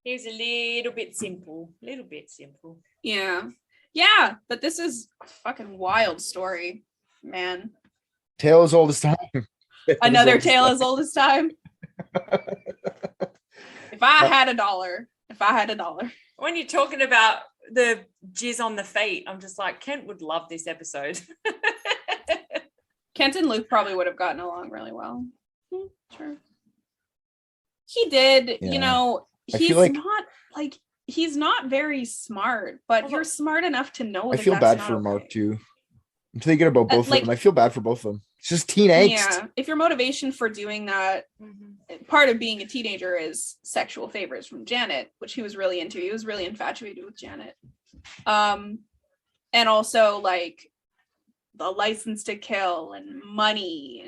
He was a little bit simple. yeah, but this is a fucking wild story, man. Tale as old as time. Another tale as old as time. If I had a dollar. When you're talking about the jizz on the feet, I'm just like, Kent would love this episode. Kent and Luke probably would have gotten along really well. Sure. He did, Yeah. you know, I he's feel like- not like he's not very smart, but you're smart enough to know I that feel that's bad not for Mark okay. too. I'm thinking about both like- of them. I feel bad for both of them. It's just teen angst. Yeah, if your motivation for doing that, part of being a teenager is sexual favors from Janet, which he was really into. He was really infatuated with Janet. And also like the license to kill and money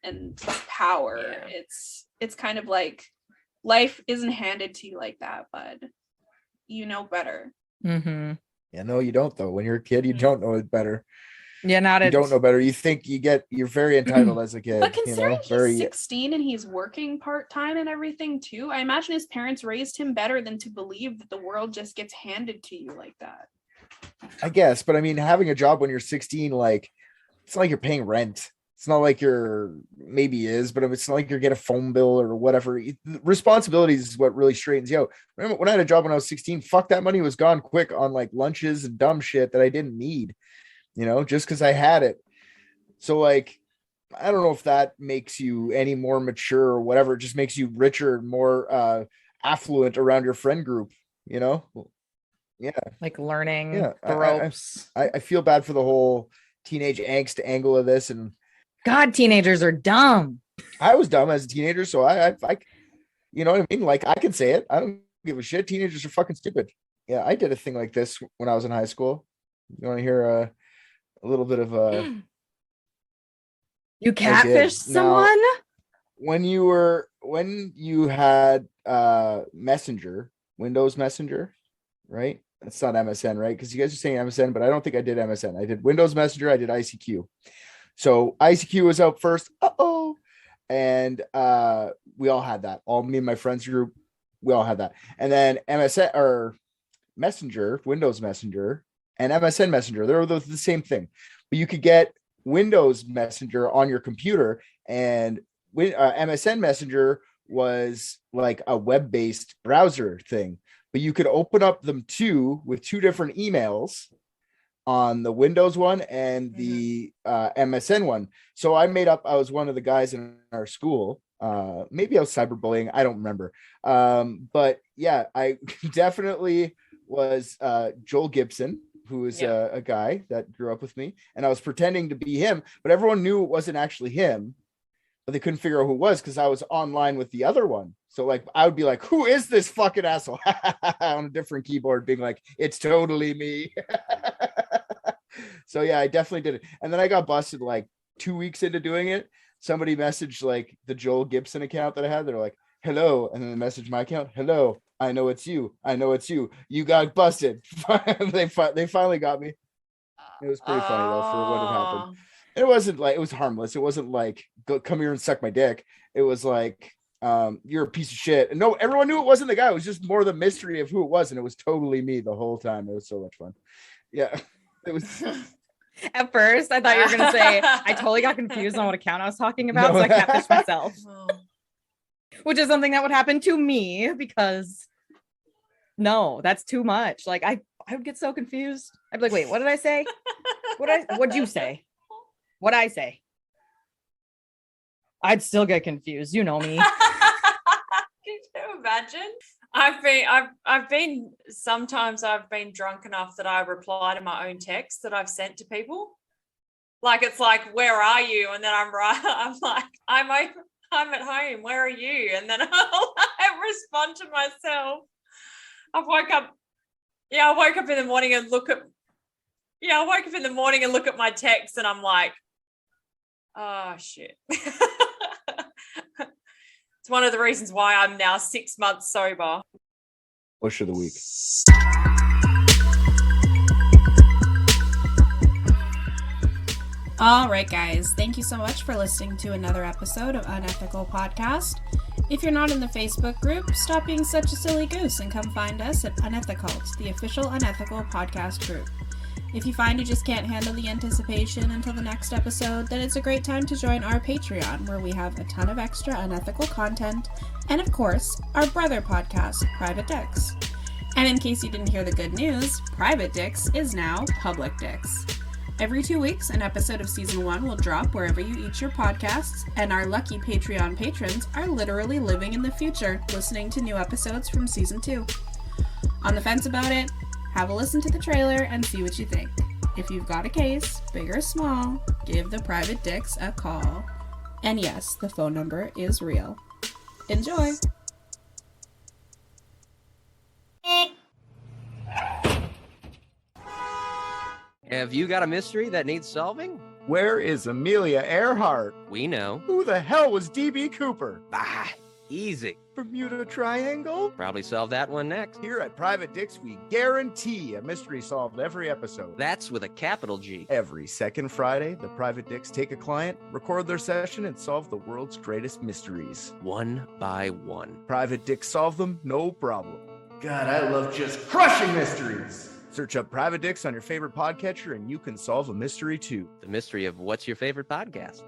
and power. Yeah. It's kind of like life isn't handed to you like that, bud. You know better. Mm-hmm. Yeah, no, you don't though. When you're a kid, you don't know it better. Yeah, not You at don't know better. You think you're very entitled as a kid. But considering he's very 16 and he's working part-time and everything too, I imagine his parents raised him better than to believe that the world just gets handed to you like that. I guess, but I mean, having a job when you're 16, like, it's not like you're paying rent. It's not like maybe is, but it's not like you're getting a phone bill or whatever. Responsibilities is what really straightens you out. Remember when I had a job when I was 16, fuck, that money was gone quick on like lunches and dumb shit that I didn't need, just because I had it. So like, I don't know if that makes you any more mature or whatever. It just makes you richer and more affluent around your friend group, Yeah. like learning Yeah. the ropes. I feel bad for the whole teenage angst angle of this. And God, teenagers are dumb. I was dumb as a teenager. So I you know what I mean? Like, I can say it. I don't give a shit. Teenagers are fucking stupid. Yeah. I did a thing like this when I was in high school. You want to hear a little bit of You catfished someone? when you had Messenger, Windows Messenger, right? That's not MSN, right? Because you guys are saying MSN, but I don't think I did MSN. I did Windows Messenger, I did ICQ. So ICQ was out first. And we all had that. All me and my friends group, we all had that. And then MSN or Messenger, Windows Messenger, and MSN Messenger, they're the same thing. But you could get Windows Messenger on your computer, and MSN Messenger was like a web-based browser thing. But you could open up them with two different emails on the Windows one and the MSN one. So I was one of the guys in our school. Maybe I was cyberbullying. I don't remember. But yeah, I definitely was Joel Gibson, who is a guy that grew up with me. And I was pretending to be him, but everyone knew it wasn't actually him. But they couldn't figure out who it was because I was online with the other one. So like, I would be like, who is this fucking asshole? On a different keyboard, being like, it's totally me. So yeah, I definitely did it. And then I got busted like 2 weeks into doing it. Somebody messaged like the Joel Gibson account that I had. They're like, hello. And then they messaged my account. Hello. I know it's you. I know it's you. You got busted. They finally got me. It was pretty funny though for what had happened. It wasn't like, it was harmless. It wasn't like, go come here and suck my dick. It was like, you're a piece of shit. And no, everyone knew it wasn't the guy. It was just more the mystery of who it was. And it was totally me the whole time. It was so much fun. Yeah. It was. At first, I thought you were going to say, I totally got confused on what account I was talking about. No. So I catfished myself, which is something that would happen to me because no, that's too much. Like I would get so confused. I'd be like, wait, what did I say? What'd you say? What'd I say? I'd still get confused. You know me. Can you imagine? Sometimes I've been drunk enough that I reply to my own text that I've sent to people. Like, it's like, where are you? And then I'm like, I'm at home. Where are you? And then I'll respond to myself. I woke up in the morning and look at my text and I'm like, oh shit. It's one of the reasons why I'm now 6 months sober. Push of the week. All right, guys. Thank you so much for listening to another episode of Unethical Podcast. If you're not in the Facebook group, stop being such a silly goose and come find us at UNETHICULT, the official Unethical podcast group. If you find you just can't handle the anticipation until the next episode, then it's a great time to join our Patreon, where we have a ton of extra unethical content, and of course, our brother podcast, Private Dicks. And in case you didn't hear the good news, Private Dicks is now Public Dicks. Every 2 weeks, an episode of Season 1 will drop wherever you eat your podcasts, and our lucky Patreon patrons are literally living in the future, listening to new episodes from Season 2. On the fence about it? Have a listen to the trailer and see what you think. If you've got a case, big or small, give the Private Dicks a call. And yes, the phone number is real. Enjoy! Have you got a mystery that needs solving? Where is Amelia Earhart? We know. Who the hell was DB Cooper? Ah, easy. Bermuda Triangle? Probably solve that one next. Here at Private Dicks, we guarantee a mystery solved every episode. That's with a capital G. Every second Friday, the Private Dicks take a client, record their session, and solve the world's greatest mysteries. One by one. Private Dicks solve them, no problem. God, I love just crushing mysteries. Search up Private Dicks on your favorite podcatcher and you can solve a mystery too. The mystery of what's your favorite podcast?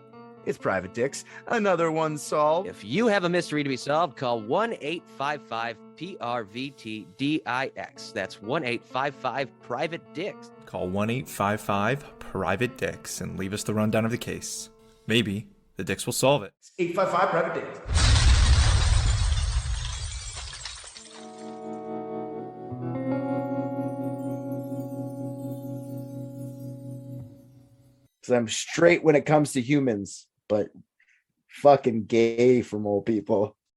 It's Private Dicks. Another one solved. If you have a mystery to be solved, call 1-855-PRVT-DIX. That's 1-855-PRIVATE-DICKS. Call 1-855-PRIVATE-DICKS and leave us the rundown of the case. Maybe the Dicks will solve it. 855 Private Dicks. I'm straight when it comes to humans, but fucking gay from old people.